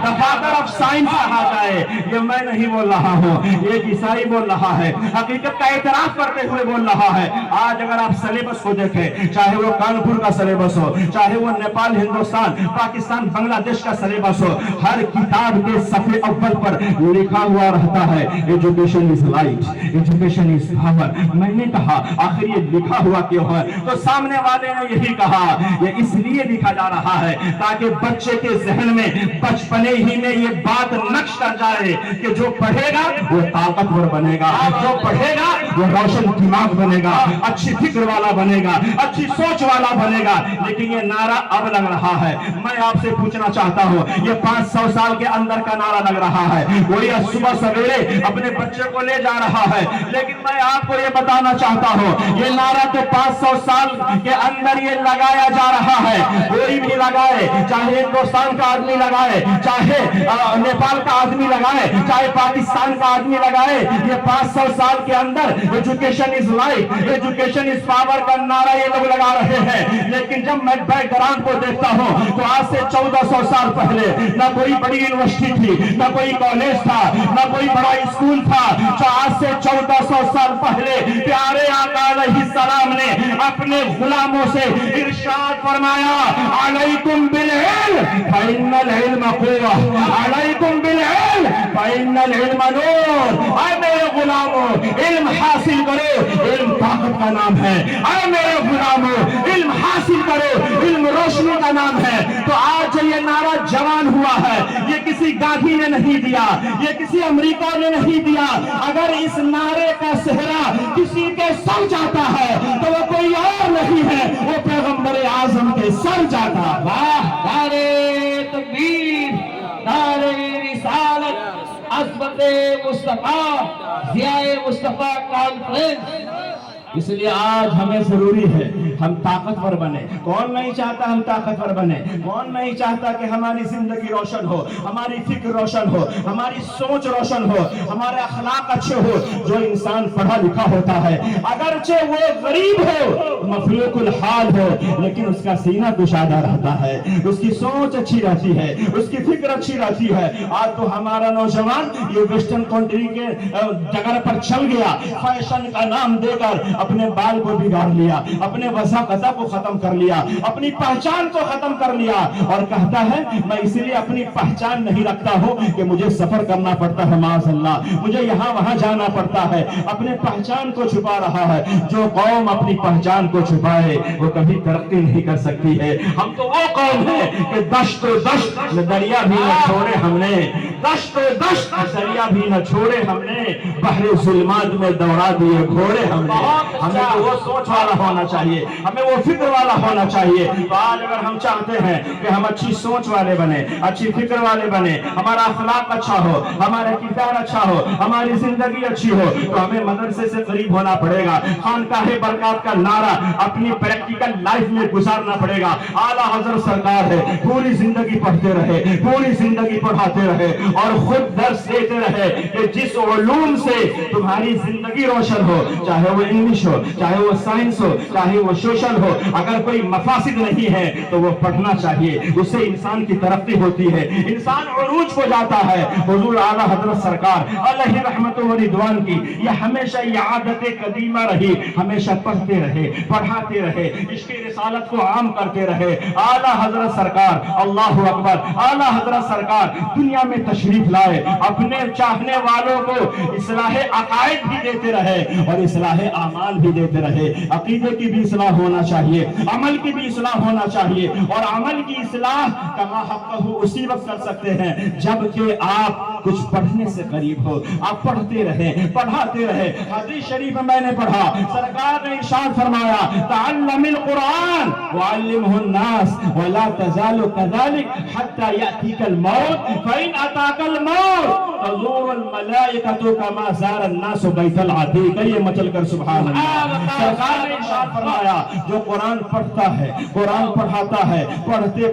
द फादर ऑफ साइंस कहा जाए। ये मैं नहीं बोल रहा हूँ, एक ईसाई बोल रहा है, हकीकत का एतराफ करते हुए बोल रहा है। आज अगर आप सिलेबस को देखें, चाहे वो कानपुर का सिलेबस हो, चाहे वो नेपाल, हिंदुस्तान, पाकिस्तान, बांग्लादेश का सिलेबस हो, हर किताब के सफ़े अव्वल पर लिखा हुआ रहता है education is light, education is power. मैंने कहा आखिर ये लिखा हुआ क्यों है? तो सामने वाले ने यही कहा, ये इसलिए लिखा जा रहा है ताकि बच्चे के जहन में बचपने ही में ये बात नक्श कर जाए कि जो पढ़ेगा वो ताकतवर बनेगा, जो पढ़ेगा वो रोशन दिमाग बनेगा, अच्छी फिक्र वाला बनेगा, अच्छी सोच वाला बनेगा। लेकिन ये नारा अब लग रहा है, मैं आपसे पूछना चाहता हूँ, ये 500 साल के अंदर का नारा लग रहा है, वो ये सुबह सवेरे अपने बच्चे को ले जा रहा है। लेकिन मैं आपको ये बताना चाहता हूँ, ये नारा तो 500 साल के अंदर ये लगाया जा रहा है, कोई भी लगाए, चाहे हिंदुस्तान का आदमी लगाए, चाहे नेपाल का आदमी लगाए, चाहे पाकिस्तान का आदमी लगाए, ये 500 साल के अंदर education is life, education is power का नारा ये लोग लगा रहे हैं। लेकिन जब मैं बैकग्राउंड को देखता हूँ तो आज से 1400 साल पहले न कोई बड़ी यूनिवर्सिटी थी, न कोई कॉलेज था, न कोई बड़ा स्कूल था। तो आज से 1400 साल पहले प्यारे आका अलैहिस्सलाम ने अपने गुलामों से इरशाद फरमाया, अलैकुम बिल इल्म फइन्नल इल्म कुव्वा, अलैकुम बिल इल्म फइन्नल इल्म नूर। ऐ मेरे गुलामों, इल्म हासिल करो, इल्म ताकत का नाम है। ऐ मेरे गुलामों, इल्म हासिल करो, इल्म रोशनी का नाम है। तो आज ये नारा जवान हुआ है, ये किसी गांधी ने नहीं दिया, ये किसी अमेरिका ने नहीं दिया। अगर इस नारे का सेहरा किसी के सर जाता है तो वो कोई और नहीं है, वो पैगंबर आजम के सर जाता। वाह, नारे तकबीर, नारे रिसालत, अज़मते मुस्तफा, ज़ियाए मुस्तफा कॉन्फ्रेंस। इसलिए आज हमें जरूरी है हम ताकतवर बने। कौन नहीं चाहता हम ताकतवर बने? कौन नहीं चाहता कि हमारी जिंदगी रोशन हो, हमारी फिक्र रोशन हो, हमारी सोच रोशन हो, हमारे अखलाक अच्छे हो। जो इंसान पढ़ा लिखा होता है, अगरचे वो गरीब हो, मफलूकुल हाल हो, लेकिन उसका सीना कुशादा रहता है, उसकी सोच अच्छी रहती है, उसकी फिक्र अच्छी रहती है। आज तो हमारा नौजवान ये वेस्टर्न कंट्री के जगह पर चल गया, फैशन का नाम देकर अपने बाल को बिगाड़ लिया, अपने वज़ाक़ता को खत्म कर लिया, अपनी पहचान को खत्म कर लिया, और कहता है मैं इसीलिए अपनी पहचान नहीं रखता हूँ कि मुझे सफर करना पड़ता है, माज़अल्लाह मुझे यहाँ वहाँ जाना पड़ता है, अपने पहचान को छुपा रहा है। जो कौम अपनी पहचान को छुपाए वो कभी तरक्की नहीं कर सकती है। हम तो वो कौम है कि दश्त दरिया भी न छोड़े हमने, दश्त दरिया भी न छोड़े हमने, बहरे जुल्मात में दौड़ा दिए घोड़े हमने। हमें तो वो सोच वाला होना चाहिए। हमें वो फिक्र वाला होना चाहिए। तो आज अगर हम चाहते हैं कि हम अच्छी सोच वाले बने, अच्छी फिक्र वाले बने, हमारा अखलाक अच्छा हो, हमारा किरदार अच्छा हो, हमारी जिंदगी अच्छी हो, तो हमें मदरसे से करीब होना पड़ेगा। खानकाहे बरकत का नारा अपनी प्रैक्टिकल लाइफ में गुजारना पड़ेगा। आला हजरत सरकार है, पूरी जिंदगी पढ़ते रहे, पूरी जिंदगी पढ़ाते रहे और खुद दर्स देते रहे कि जिस उलूम से तुम्हारी जिंदगी रोशन हो, चाहे वो इंग्लिश हो, चाहे वो साइंस हो, चाहे वो सोशल हो, अगर कोई मफासिद नहीं है तो वो पढ़ना चाहिए। उससे इंसान की तरक्की होती है, इंसान उरूज को जाता है। हुजूर आला हजरत सरकार अलैहि रहमत व रिदवान की ये हमेशा ये आदत कदीमा रही, हमेशा पढ़ते रहे, पढ़ाते रहे, इसकी रिसालत को आम करते रहे। आला हजरत सरकार, अल्लाहु अकबर, आला हजरत सरकार दुनिया में तशरीफ लाए, अपने चाहने वालों को इस्लाह अकायद भी देते रहे और इस्लाह आमाल भी देते रहे। अकीदे की भी इस्लाह होना चाहिए, अमल की भी इस्लाह होना चाहिए और अमल की इस्लाह कमा हक़्क़हु उसी वक्त कर सकते हैं जबकि आप कुछ पढ़ने से करीब हो, आप पढ़ते रहे, पढ़ाते रहे। हदीस शरीफ में मैंने पढ़ा, सरकार ने इरशाद फरमाया, तअल्लमिल कुरान वअल्लिमहुन नास वला तज़ालु कज़ालिक हत्ता यातीकल मौत फइन अताकल मौत तज़ूरुल मलाइकतु कमा ज़ारन नास बैतल अतीक। ये मचल कर सुभान अल्लाह। सरकार ने इरशाद फरमाया, जो कुरान पढ़ता है, कुरान पढ़ाता है, पढ़ते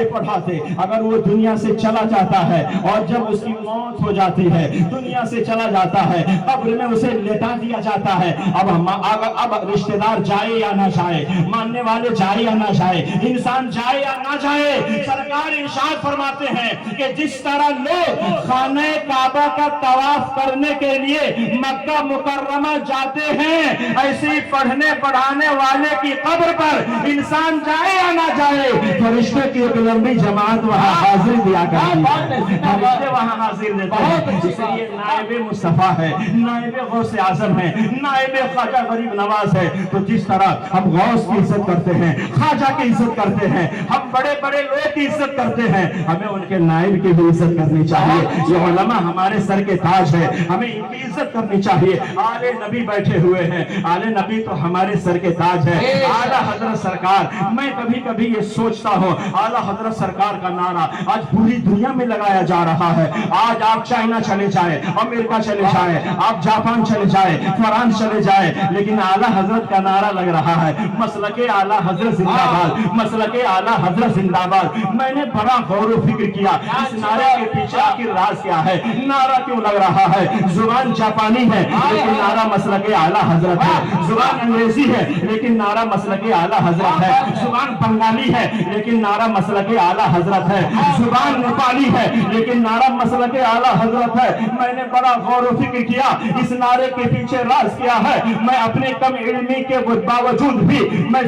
पढ़ाते अगर वो दुनिया से चला जाता है और जब उसकी मौत हो जाती है, दुनिया से चला जाता है, कब्र में उसे लेटा दिया जाता है। अब रिश्तेदार जाए या ना जाए, मानने वाले जाए या ना जाए, इंसान जाए या ना जाए, सरकार इरशाद फरमाते हैं कि जिस तरह लोग खाने काबा का तवाफ करने के लिए मक्का मुकर्रमा जाते हैं, ऐसे ही पढ़ने पढ़ाने वाले की कब्र पर इंसान जाए या ना जाए, फरिश्ते की एक लंबी जमात वहां हाजिर दिया करती है, फरिश्ते वहां हाजिर देते हैं। इसलिए नायबे मुस्तफा है, नायबे गौसे आजम है, नायबे ख्वाजा गरीब नवाज है। तो जिस तरह हम गौस की इज्जत करते हैं, ख्वाजा की इज्जत करते हैं, हम बड़े बड़े लोग की इज्जत करते हैं, हमें उनके नायब की भी इज्जत करनी चाहिए। ये उलमा हमारे सर के ताज है, हमें इनकी इज्जत करनी चाहिए। आले नबी बैठे हुए हैं, आले नबी तो हमारे सर के ताज है। आला हजरत सरकार, मैं कभी कभी ये सोचता हूँ, आला हजरत सरकार का नारा आज पूरी दुनिया में लगाया जा रहा है। आज आप चाइना चले जाए, अमेरिका चले जाए, आप जापान चले जाए, फ्रांस चले जाए, लेकिन आला हजरत का नारा लग रहा है, मसलके आला हजरत जिंदाबाद, मसलके आला हजरत जिंदाबाद। मैंने बड़ा गौर फिक्र किया, इस नारे के पीछे आखिर राज क्या है, नारा क्यों लग रहा है। जुबान जापानी है लेकिन नारा मसलके आला हजरत है, जुबान अंग्रेजी है लेकिन नारा मसलके आला हजरत है, जुबान बंगाली है लेकिन नारा मसलके आला हजरत है, जुबान नेपाली है लेकिन नारा मसलके आला हजरत है। मैंने बड़ा गौर व फिक्र किया, इस नारे के पीछे राज क्या है। मैं अपने कम इल्मी के बावजूद भी मैं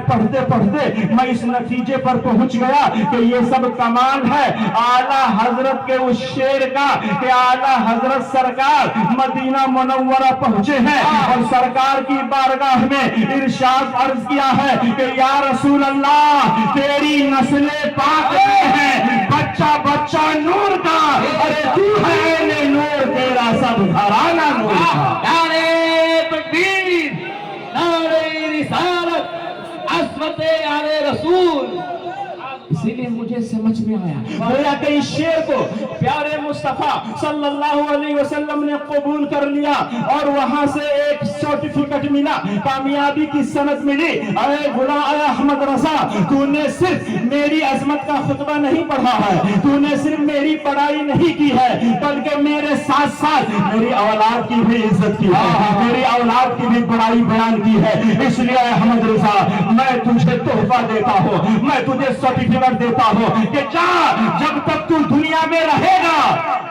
पढ़ते मैं इस नतीजे पर पहुंच गया कि ये सब कमाल है आला हजरत के उस शेर का कि आला हजरत सरकार मदीना मुनव्वरा पहुंचे हैं और सरकार की बारगाह में इरशाद अर्ज किया है कि या रसूल अल्लाह, तेरी नस्ले पाक है, बच्चा बच्चा नूर का, अरे तू है ने नूर, तेरा सब घराना नूर का। नारे तकबीर, नारे रिसालत, अस्मते आले रसूल। इसीलिए मुझे समझ में आया, गोया कि इस शेर को प्यारे मुस्तफा सल्लल्लाहु अलैहि वसल्लम ने कबूल कर लिया और वहां से एक सर्टिफिकेट मिला, कामयाबी की सनद मिली। अरे गुलाम अहमद रजा, तूने सिर्फ मेरी अजमत का खुतबा नहीं पढ़ा है, तूने सिर्फ मेरी पढ़ाई नहीं की है, बल्कि मेरे साथ साथ मेरी औलाद की भी इज्जत की है, मेरी औलाद की भी पढ़ाई बयान की है। इसलिए अहमद रजा, मैं तुझे तोहफा देता हूँ, मैं तुझे सर्टिफिकेट देता हूं कि जा, जब तक तू दुनिया में रहेगा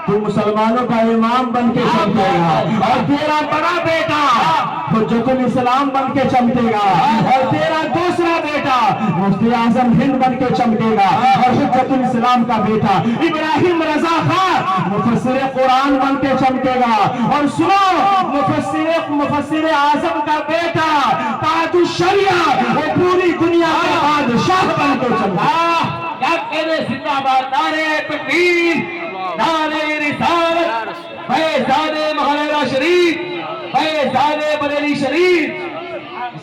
तू मुसलमानों का इमाम बन के चमकेगा और तेरा बड़ा बेटा हुज्जतुल इस्लाम बन के चमकेगा और तेरा दूसरा बेटा मुफ्ती आजम हिंद बन के चमकेगा और हुज्जतुल इस्लाम का बेटा इब्राहिम रजा खान मुफस्सिर कुरान बन के चमकेगा। और सुनो, मुफस्सिर आजम का बेटा ताजुश शरिया वो पूरी दुनिया का बादशाह बन के चमकेगा। क्या कहने जिंदाबाद, नारे तकबीर, नारे रिसालत, फैज़ाने मौलाना शरीफ, फैज़ाने बरेली शरीफ।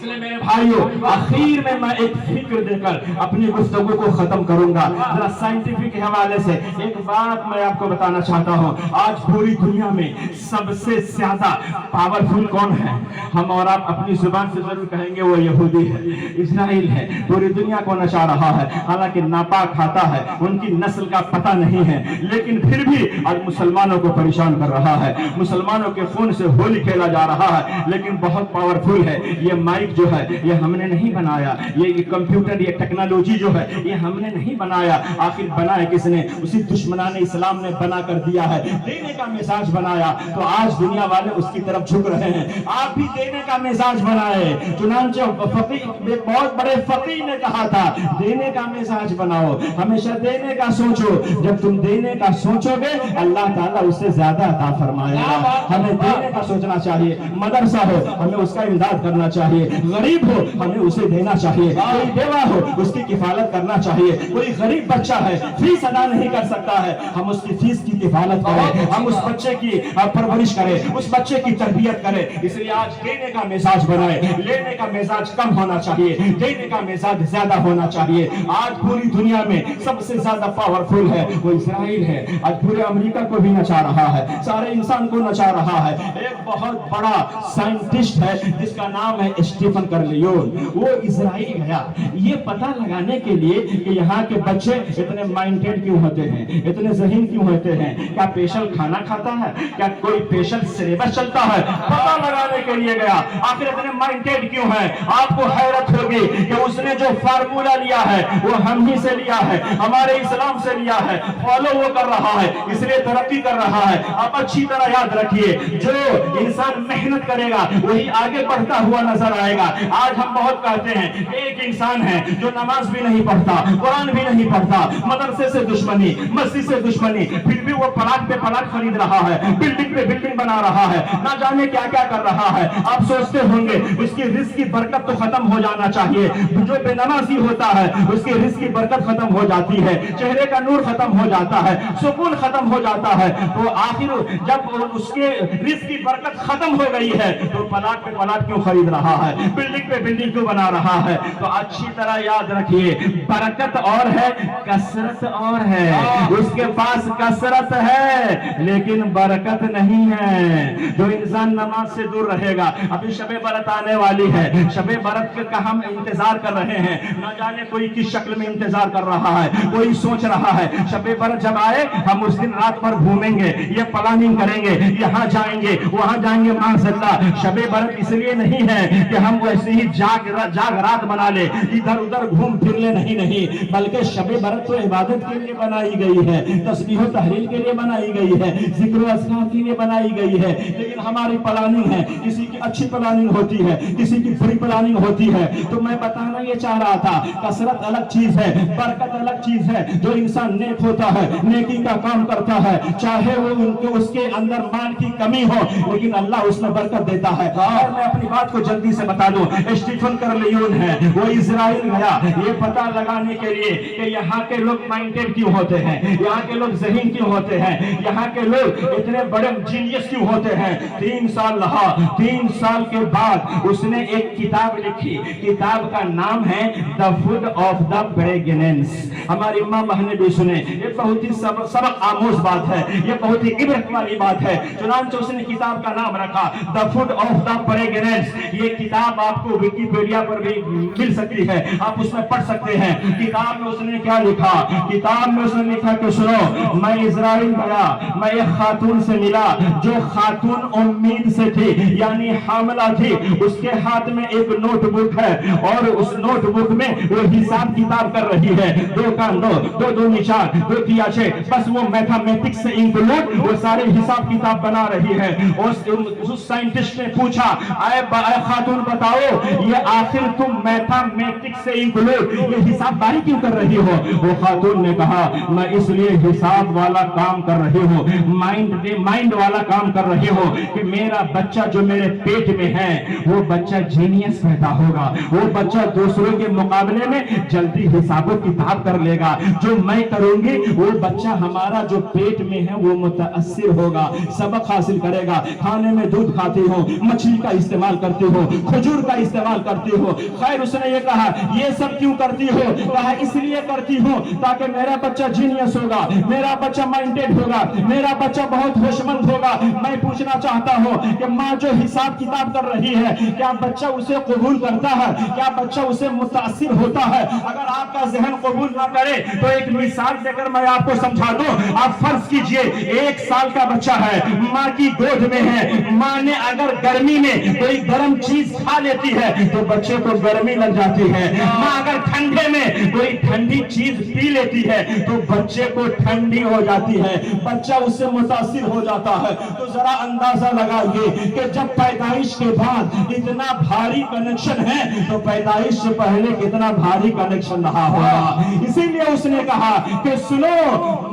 इसलिए मेरे भाइयों, आखिर में मैं एक फिक्र देकर अपनी गुफ्तगू को खत्म करूंगा। जरा साइंटिफिक हवाले से एक बात मैं आपको बताना चाहता हूं। आज पूरी दुनिया में सबसे ज्यादा पावरफुल कौन है? हम और आप अपनी जुबान से जरूर कहेंगे वो यहूदी है, इजराइल है, पूरी दुनिया को नचा रहा है। हालांकि नापाक खाता है, उनकी नस्ल का पता नहीं है, लेकिन फिर भी आज मुसलमानों को परेशान कर रहा है। मुसलमानों के खून से होली खेला जा रहा है, लेकिन बहुत पावरफुल है। ये माइक जो है ये हमने नहीं बनाया, ये कंप्यूटर, ये टेक्नोलॉजी जो है ये हमने नहीं बनाया। आखिर बनाया किसने? उसी दुश्मनाने इस्लाम ने बना कर दिया है। देने का मिजाज बनाया तो आज दुनिया वाले उसकी तरफ झुक रहे हैं। आप भी देने का मिजाज बनाए। चुनांचे बहुत बड़े फकीह ने कहा था, देने का मिजाज बनाओ, हमेशा देने का सोचो। जब तुम देने का सोचोगे अल्लाह ताला उससे ज्यादा अता फरमाएगा। हमें देने का सोचना चाहिए। मदरसा हो हमें उसका इमदाद करना चाहिए, गरीब हो हमें उसे देना चाहिए, कोई बेवा हो उसकी किफालत करना चाहिए। कोई गरीब बच्चा है फीस अदा नहीं कर सकता है, हम उसकी फीस की किफालत करें, हम उस बच्चे की परवरिश करें, उस बच्चे की तरबियत करें। इसलिए आज देने का मिजाज बनाए, लेने का मिजाज कम होना चाहिए, देने का मिजाज ज्यादा होना चाहिए। आज पूरी दुनिया में सबसे ज्यादा पावरफुल है वो इजराइल है। आज पूरे अमेरिका को भी नचा रहा है, सारे इंसान को नचा रहा है। एक बहुत बड़ा साइंटिस्ट है जिसका नाम है स्टीफन कर्लियोन, वो इजराइल गया ये पता लगाने के लिए कि यहाँ के बच्चे इतने माइंडेड क्यों होते हैं, इतने ज़हीन क्यों होते हैं, क्या स्पेशल खाना खाता है, क्या कोई स्पेशल सिलेबस चलता है, पता लगाने के लिए गया। आखिर इतने माइंडेड क्यों है? आपको हैरत होगी कि उसने जो फार्मूला लिया है वो हम ही से लिया है, हमारे इस्लाम से लिया है, फॉलो वो कर रहा है, इसलिए तरक्की कर रहा है। आप अच्छी तरह याद रखिए, जो इंसान मेहनत करेगा वही आगे बढ़ता हुआ नजर आएगा। आज हम बहुत कहते हैं एक इंसान है जो नमाज भी नहीं पढ़ता, कुरान भी नहीं पढ़ता, मदरसे से दुश्मनी, मस्जिद से दुश्मनी, फिर भी वो प्लाट पे प्लाट खरीद रहा है, बिल्डिंग पे बिल्डिंग बना रहा है, ना जाने क्या क्या कर रहा है। आप सोचते होंगे उसकी रिस्क की बरकत तो खत्म हो जाना चाहिए। जो बेनमाजी होता है उसकी रिस्क की बरकत खत्म हो जाती है, चेहरे का नूर खत्म हो जाता है, सुकून खत्म हो जाता है। तो आखिर जब उसके रिस्क की बरकत खत्म हो गई है तो प्लाट पे प्लाट क्यों खरीद रहा है, बिल्डिंग पे बिल्डिंग क्यों बना रहा है? तो अच्छी तरह याद रखिए, बरकत और है, कसरत और है। उसके पास कसरत है लेकिन बरकत नहीं है। जो इंसान नमाज से दूर रहेगा, अभी शबे बरत आने वाली है, शबे बरत का हम इंतजार कर रहे हैं, न जाने कोई किस शक्ल में इंतजार कर रहा है, कोई सोच रहा है शबे बरत जब आए हम उस दिन रात भर घूमेंगे, ये प्लानिंग करेंगे, यहाँ जाएंगे वहां जाएंगे। माशाअल्लाह शबे बरत इसलिए नहीं है कि हम वैसे ही जाग रात बना ले, इधर उधर घूम फिर ले, नहीं, बल्कि शबे बरत तो इबादत के लिए बनाई गई है, तस्बीह और तहलील के लिए बनाई गई है, जिक्र व अस्कार के लिए बनाई गई है। लेकिन हमारी प्लानिंग है, किसी की अच्छी प्लानिंग होती है, किसी की बुरी प्लानिंग होती है। तो मैं बताना ये चाह रहा था, कसरत अलग चीज है, बरकत अलग चीज है। जो इंसान नेक होता है, नेकी का काम करता है, चाहे वो उसके अंदर माल की कमी हो, लेकिन अल्लाह उसमें बरकत देता है। और मैं अपनी बात को जल्दी से बता दूं, स्टीफन कर्लियोन है, वो इजराइल गया ये पता लगाने के लिए कि यहाँ के लोग माइंडेड क्यों होते हैं, यहाँ के लोग ज़हीन क्यों होते हैं, यहाँ के लोग इतने बड़े जीनियस क्यों होते हैं। 3 साल रहा, 3 साल के बाद उसने एक किताब लिखी, किताब का नाम है द फूड ऑफ द प्रेग्नेंस। हमारी माँ बहने भी सुने, ये बहुत ही सबक आमोज बात है, ये बहुत ही इबरत वाली बात है। चुनांचे उसने किताब का नाम रखा द फूड ऑफ द प्रेग्नेंस। ये किताब आपको विकिपीडिया पर भी मिल सकती है, आप उसमें पढ़ सकते हैं। किताब में उसने क्या लिखा? किताब में उसने लिखा कि सुनो, मैं इजराइल गया, मैं एक खातून से मिला जो खातून उम्मीद से थी, यानी हामला थी। उसके हाथ में एक नोटबुक है और उस नोटबुक में वो हिसाब किताब कर रही है, 2 कान 2, 2 दूनी 4, 2 तिया 6, बस वो मैथमेटिक्स से इंक्लूड वो सारे हिसाब किताब बना रही है। उस साइंटिस्ट ने पूछा, आए खातून बताओ ये आखिर तुम मैथमेटिक्स से इंक्लूड ये हिसाब बारी क्यों कर रही हो? वो खातून ने कहा, मैं इसलिए हिसाब वाला काम कर रही हूँ, माइंड वाला काम कर रही हूँ कि मेरा बच्चा जो मेरे पेट में है वो बच्चा जीनियस पैदा होगा, वो बच्चा दूसरों के मुकाबले में जल्दी हिसाब किताब कर लेगा। जो मैं करूंगी वो बच्चा हमारा जो पेट में है वो मुतासिर होगा, सबक हासिल करेगा। खाने में दूध खाती हो, मछली का इस्तेमाल करती हो, खजूर हुजूर का इस्तेमाल करती हो। खैर उसने ये कहा ये सब क्यों करती हो? कहा इसलिए करती हूँ ताकि मेरा बच्चा जीनियस होगा, मेरा बच्चा माइंडेड होगा, मेरा बच्चा बहुत होशमंद होगा। मैं पूछना चाहता हूँ कि माँ जो हिसाब किताब कर रही है, क्या बच्चा उसे कबूल करता है? क्या बच्चा उसे मुतासिर होता है? अगर आपका जहन कबूल ना करे तो एक मिसाल देकर मैं आपको समझा दूं। आप फर्ज कीजिए 1 साल का बच्चा है, माँ की गोद में है, माँ ने अगर गर्मी में कोई गर्म चीज खा लेती है तो बच्चे को गर्मी लग जाती है। माँ अगर ठंडे में कोई ठंडी चीज पी लेती है तो बच्चे को ठंडी हो जाती है, बच्चा उससे मुतासिर हो जाता है। तो जरा अंदाजा लगाइए कि जब पैदाइश के बाद इतना भारी कनेक्शन है तो पैदाइश से पहले कितना भारी कनेक्शन रहा होगा। इसीलिए उसने कहा कि सुनो,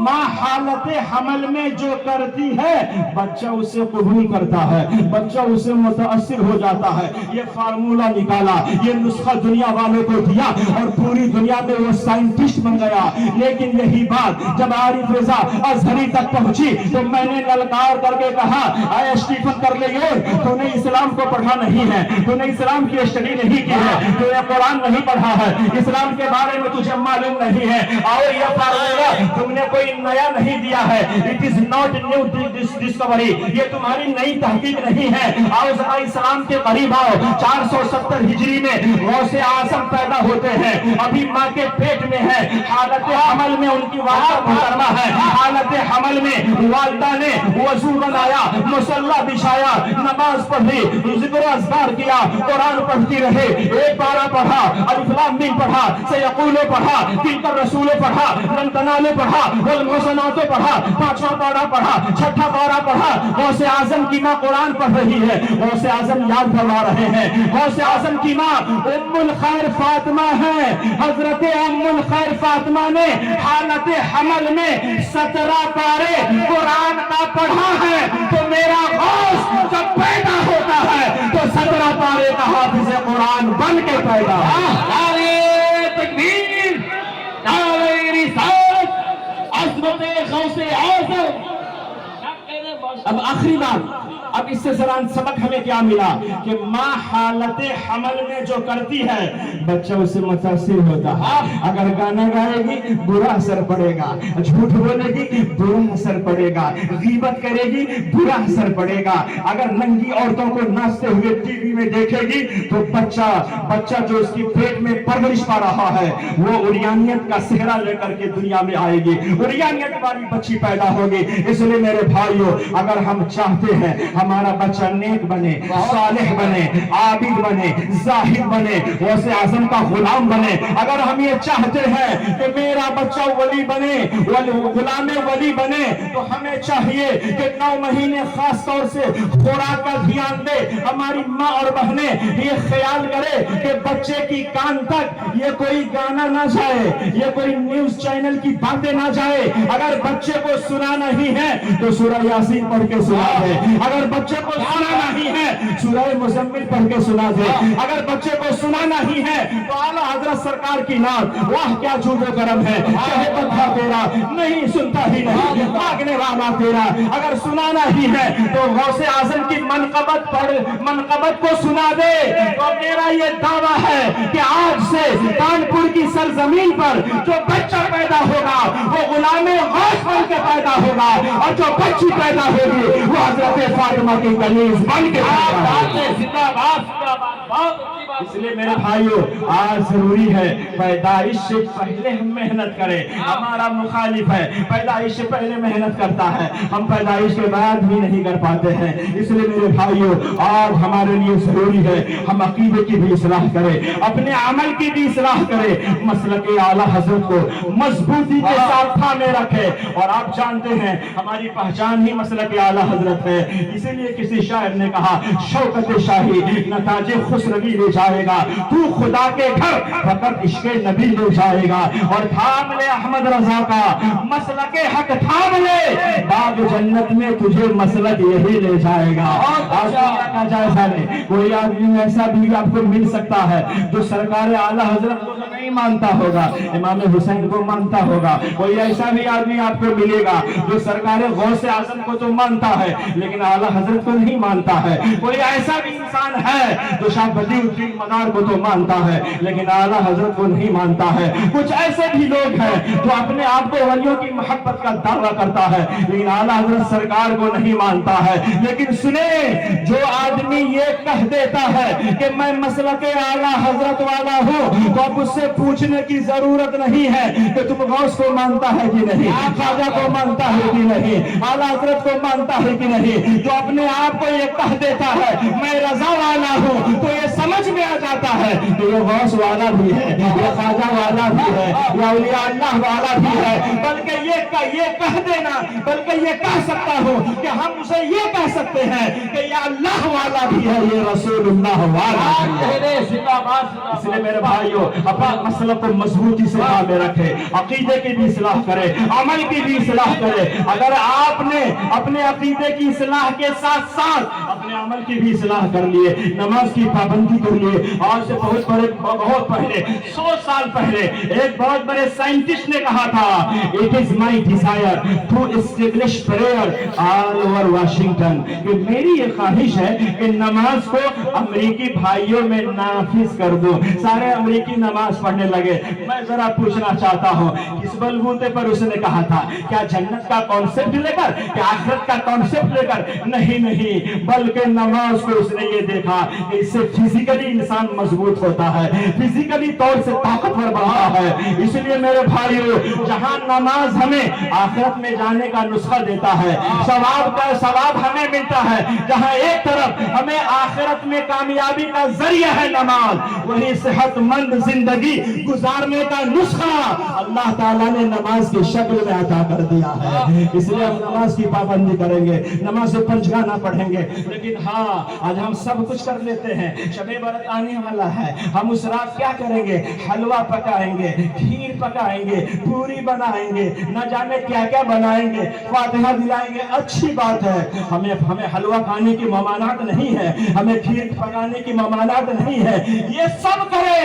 माँ हालत हमल में जो करती है बच्चा उसे कबूल करता है, बच्चा उसे मुतासिर हो जाता है। ये फार्मूला निकाला, ये नुस्खा दुनिया वालों को दिया और पूरी दुनिया में वो साइंटिस्ट बन गया। लेकिन यही बात जब आरिफ रजा अजहरी तक पहुंची तो मैंने ललकार करके कहा, आए स्टीफन करलेयोन, तूने इस्लाम को पढ़ा नहीं है, तूने इस्लाम की स्टडी नहीं की है, तूने कुरान नहीं पढ़ा है, इस्लाम के बारे में तुझे मालूम नहीं है। और यह फार्मूला तुमने कोई नया नहीं दिया है, it is not new discovery, ये तुम्हारी नई तहकीक नहीं है। आओ जरा इस्लाम के करीब आओ। 470 हिजरी में गौसे आजम पैदा होते हैं, अभी माँ के पेट में है, हालत हमल में उनकी वालिदा मुहतरमा है, हालत हमल में वालिदा ने वजू बनाया, मुसल्ला बिछाया, नमाज पढ़ी, जिक्र अज़कार किया, कुरान पढ़ती रहे, एक पारा पढ़ा, अलिफ लाम मीम पढ़ा, सयक़ूलो पढ़ा, तिलकर रसूलो पढ़ा, लन तनालो पढ़ा, वल मुहसनातो पढ़ा, 5वां पारा पढ़ा, 6ठा पारा पढ़ा। गौसे आजम की माँ कुरान पढ़ रही है, गौसे आजम याद करवा रहे हैं। गौसे आजम की माँ उम्मुल खैर फातिमा है। हजरत उम्मुल खैर फातिमा ने हालत हमल में 17 पारे कुरान का पढ़ा है। तो मेरा गौस जब पैदा होता है तो 17 पारे का हाफिज़ कुरान बन के पैदा। नारे तकबीर, नारे रिसालत, अज़मते गौसे आज़म। अब आखिरी बात, अब इससे जरा सबक हमें क्या मिला कि माँ हालत हमल में जो करती है बच्चा उससे मुतासिर होता है। अगर गाना गाएगी बुरा असर पड़ेगा, झूठ बोलेगी बुरा असर पड़ेगा, गीबत करेगी बुरा असर पड़ेगा। अगर नंगी औरतों को नाचते हुए टीवी में देखेगी तो बच्चा जो उसकी पेट में परवरिश पा रहा है वो उरियानियत का सेहरा लेकर के दुनिया में आएगी, उरियानियत वाली बच्ची पैदा होगी। इसलिए मेरे भाइयों, अगर हम चाहते हैं हमारा बच्चा नेक बने, सालिह बने, आबिद बने, जाहिद बने, वैसे आजम का गुलाम बने, अगर हम ये चाहते हैं कि मेरा बच्चा वली बने, गुलाम वली बने, तो हमें चाहिए कि 9 महीने खास तौर से खुराक का ध्यान दे। हमारी माँ और बहनें ये ख्याल करे कि बच्चे की कान तक ये कोई गाना ना जाए, ये कोई न्यूज चैनल की बातें ना जाए। अगर बच्चे को सुनाना ही है तो सूरह यासीन पढ़ के सुना दे, अगर बच्चे को सुनाना ही है सूरह मुज़म्मिल पढ़ के सुना दे, अगर बच्चे को सुनाना ही है तो आला हजरत सरकार की नात वाह क्या जूदो करम है, चाहे बंधा तेरा नहीं सुनता ही नहीं, भागने वाला तेरा। अगर सुनाना ही है तो गौसे आजम की मनकबत को सुना दे। तो मेरा ये दावा है कि आज से कानपुर की सरजमीन पर जो बच्चा पैदा होगा वो गुलामे गौस बन के पैदा होगा, और जो बच्ची पैदा होगी वो हजरत फातिमा की कनीज बन के जिंदाबाद। इसलिए मेरे भाइयों, आज जरूरी है पैदाइश से पहले हम मेहनत करें। हमारा मुखालिफ है पैदाइश से पहले मेहनत करता है, हम पैदाइश के बाद भी नहीं कर पाते हैं। इसलिए मेरे भाइयों, आज हमारे लिए जरूरी है हम अकीदे की भी इस्लाह करें, अपने अमल की भी इस्लाह करें, मसलक आला हजरत को मजबूती के साथ थामे रखें। और आप जानते हैं हमारी पहचान ही मसलक आला हजरत है। इसीलिए किसी शायर ने कहा, शौकत शाही नताजे खुसरवी ले जाएगा, तू खुदा के घर फकत इश्क़ नबी ले जाएगा। और थाम ले अहमद रजा का मसलक हक, थाम ले बाग जन्नत में तुझे मसलक यही ले जाएगा। का जायजा ले, कोई आदमी ऐसा भी आपको मिल सकता है जो सरकार आला हजरत को नहीं मानता होगा, इमाम हुसैन को मानता होगा। कोई ऐसा भी आदमी आपको आपको मिलेगा जो सरकार गौसे आजम को तो मानता है लेकिन आला हजरत को नहीं मानता है। कोई ऐसा भी इंसान है जो शाह बदिउद्दीन मदार को तो मानता है लेकिन आला हजरत को नहीं मानता है। कुछ ऐसे भी लोग हैं जो अपने आप को वलियों की मोहब्बत का दावा करता है लेकिन आला हजरत सरकार को नहीं मानता है। लेकिन सुने, जो आदमी ये कह देता है कि मैं मसलक आला हजरत वाला हूँ तो अब उससे पूछने की जरूरत नहीं है कि तुम गौस को मानता है कि नहीं, ख्वाजा को मानता है कि नहीं, आला हजरत को मानता है कि नहीं। जो अपने आप को ये कह देता है मैं रजा वाला हूँ तो ये समझ में आ जाता है कि ये गौस वाला भी है, ये ख्वाजा वाला भी है, या औलिया अल्लाह वाला भी है। बल्कि ये कह देना, बल्कि ये कह सकता हूँ कि हम उसे ये कह सकते हैं कि ये अल्लाह वाला भी है, ये रसूलुल्लाह वाला भी है। इसलिए मेरे भाइयों अपना मसला को मजबूती से में रखे, अकीदे की भी इस्लाह करे, अमल की भी इस्लाह करे। अगर आपने अपने अकीदे की इस्लाह के साथ साथ अपने अमल की भी इस्लाह कर लिए, नमाज की पाबंदी कर लिए। आज से बहुत पहले 100 साल पहले एक बहुत बड़े साइंटिस्ट ने कहा था, it is my desire to establish prayer all over Washington, कि मेरी ये ख्वाहिश है कि नमाज को अमेरिकी भाइयों में नाफिज कर दो, सारे अमेरिकी नमाज पढ़ने लगे। मैं जरा पूछना चाहता हूँ किस बलबूते पर उसने कहा था? क्या जन्नत का कॉन्सेप्ट लेकर, क्या आखिरत का कॉन्सेप्ट लेकर? नहीं, बल्कि नमाज को उसने ये देखा कि इससे फिजिकली इंसान मजबूत होता है, फिजिकली तौर से ताकतवर बनता है। इसलिए मेरे भाइयों, जहां नमाज हमें आखिरत में जाने का नुस्खा देता है, सवाब हमें मिलता है, जहां एक तरफ हमें आखिरत में कामयाबी का जरिया है नमाज, वही सेहतमंद जिंदगी गुजारने का नुस्खा अल्लाह ताला ने नमाज की शक्ल में अता कर दिया है। इसलिए हम नमाज की पाबंदी करेंगे, नमाज से पंचगाना पढ़ेंगे। लेकिन हाँ, आज हम सब कुछ कर लेते हैं, शबे बरत आने वाला है, हम उस रात क्या करेंगे? हलवा पकाएंगे, खीर पकाएंगे, पूरी बनाएंगे, न जाने क्या क्या बनाएंगे, फातिहा दिलाएंगे। अच्छी बात है, हमें हलवा खाने की ममानात नहीं है, हमें खीर पकाने की ममानात नहीं है, ये सब करें,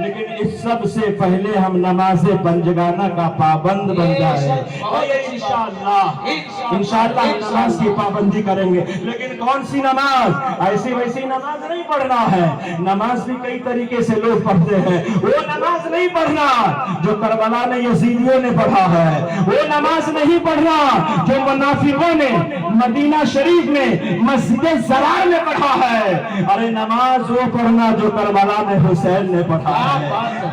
लेकिन इस सब से पहले हम नमाज पंचगाना का पाबंद बन जाए। इंशाअल्लाह नमाज की पाबंदी करेंगे। लेकिन कौन सी नमाज? ऐसी वैसी नमाज नहीं पढ़ना है। नमाज भी कई तरीके से लोग पढ़ते हैं, वो नमाज नहीं पढ़ना जो करबला में यजीदियों ने पढ़ा है, वो नमाज नहीं पढ़ना जो मुनाफिकों ने मदीना शरीफ में मस्जिद ज़रार में पढ़ा है। अरे नमाज वो पढ़ना जो करबला में हुसैन ने पढ़ा है,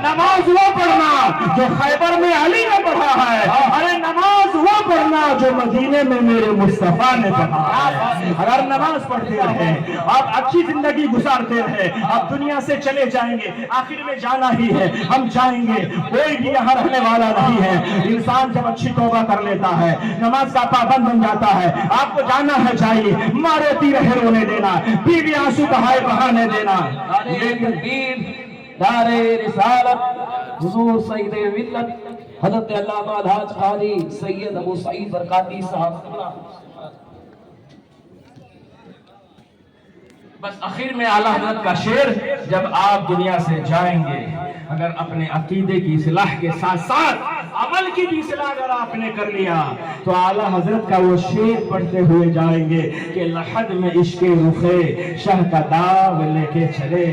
नमाज वो पढ़ना जो खैबर में अली ने पढ़ा है, अरे नमाज वो पढ़ना जो मदीने में मेरे मुस्तफा ने पढ़ा है। अगर नमाज पढ़ते रहे, आप अच्छी जिंदगी गुजारते रहे, आप दुनिया से चले जाएंगे, आखिर में जाना ही है, हम जाएंगे, कोई भी यहाँ रहने वाला नहीं है। इंसान जब अच्छी तौबा कर लेता है, नमाज का पाबंद बन जाता है, आपको जाना है जाइए, मारे तीर रोने देना, बीवी आंसू बहाए बहाने देना। दारे रिसालत हुजूर सईद मिल्लत हज़रत अल्लामा अलहाज क़ारी सैयद अबू सईद बरकाती साहब। बस आखिर में आला हज़रत का शेर, जब आप दुनिया से जाएंगे, अगर अपने अकीदे की इस्लाह के साथ साथ अमल की भी इस्लाह अगर आपने कर लिया तो आला हज़रत का वो शेर पढ़ते हुए जाएंगे कि लहद में इश्क़े रुखे शाह का दाग लेके चले,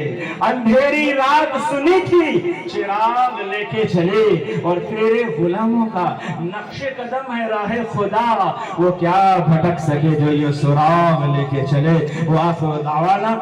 अंधेरी रात सुनी थी चिराग लेके चले, और तेरे गुलामों का नक्शे कदम है राह खुदा, वो क्या भटक सके जो ये सुराग लेके चले। वो आखिर दावाना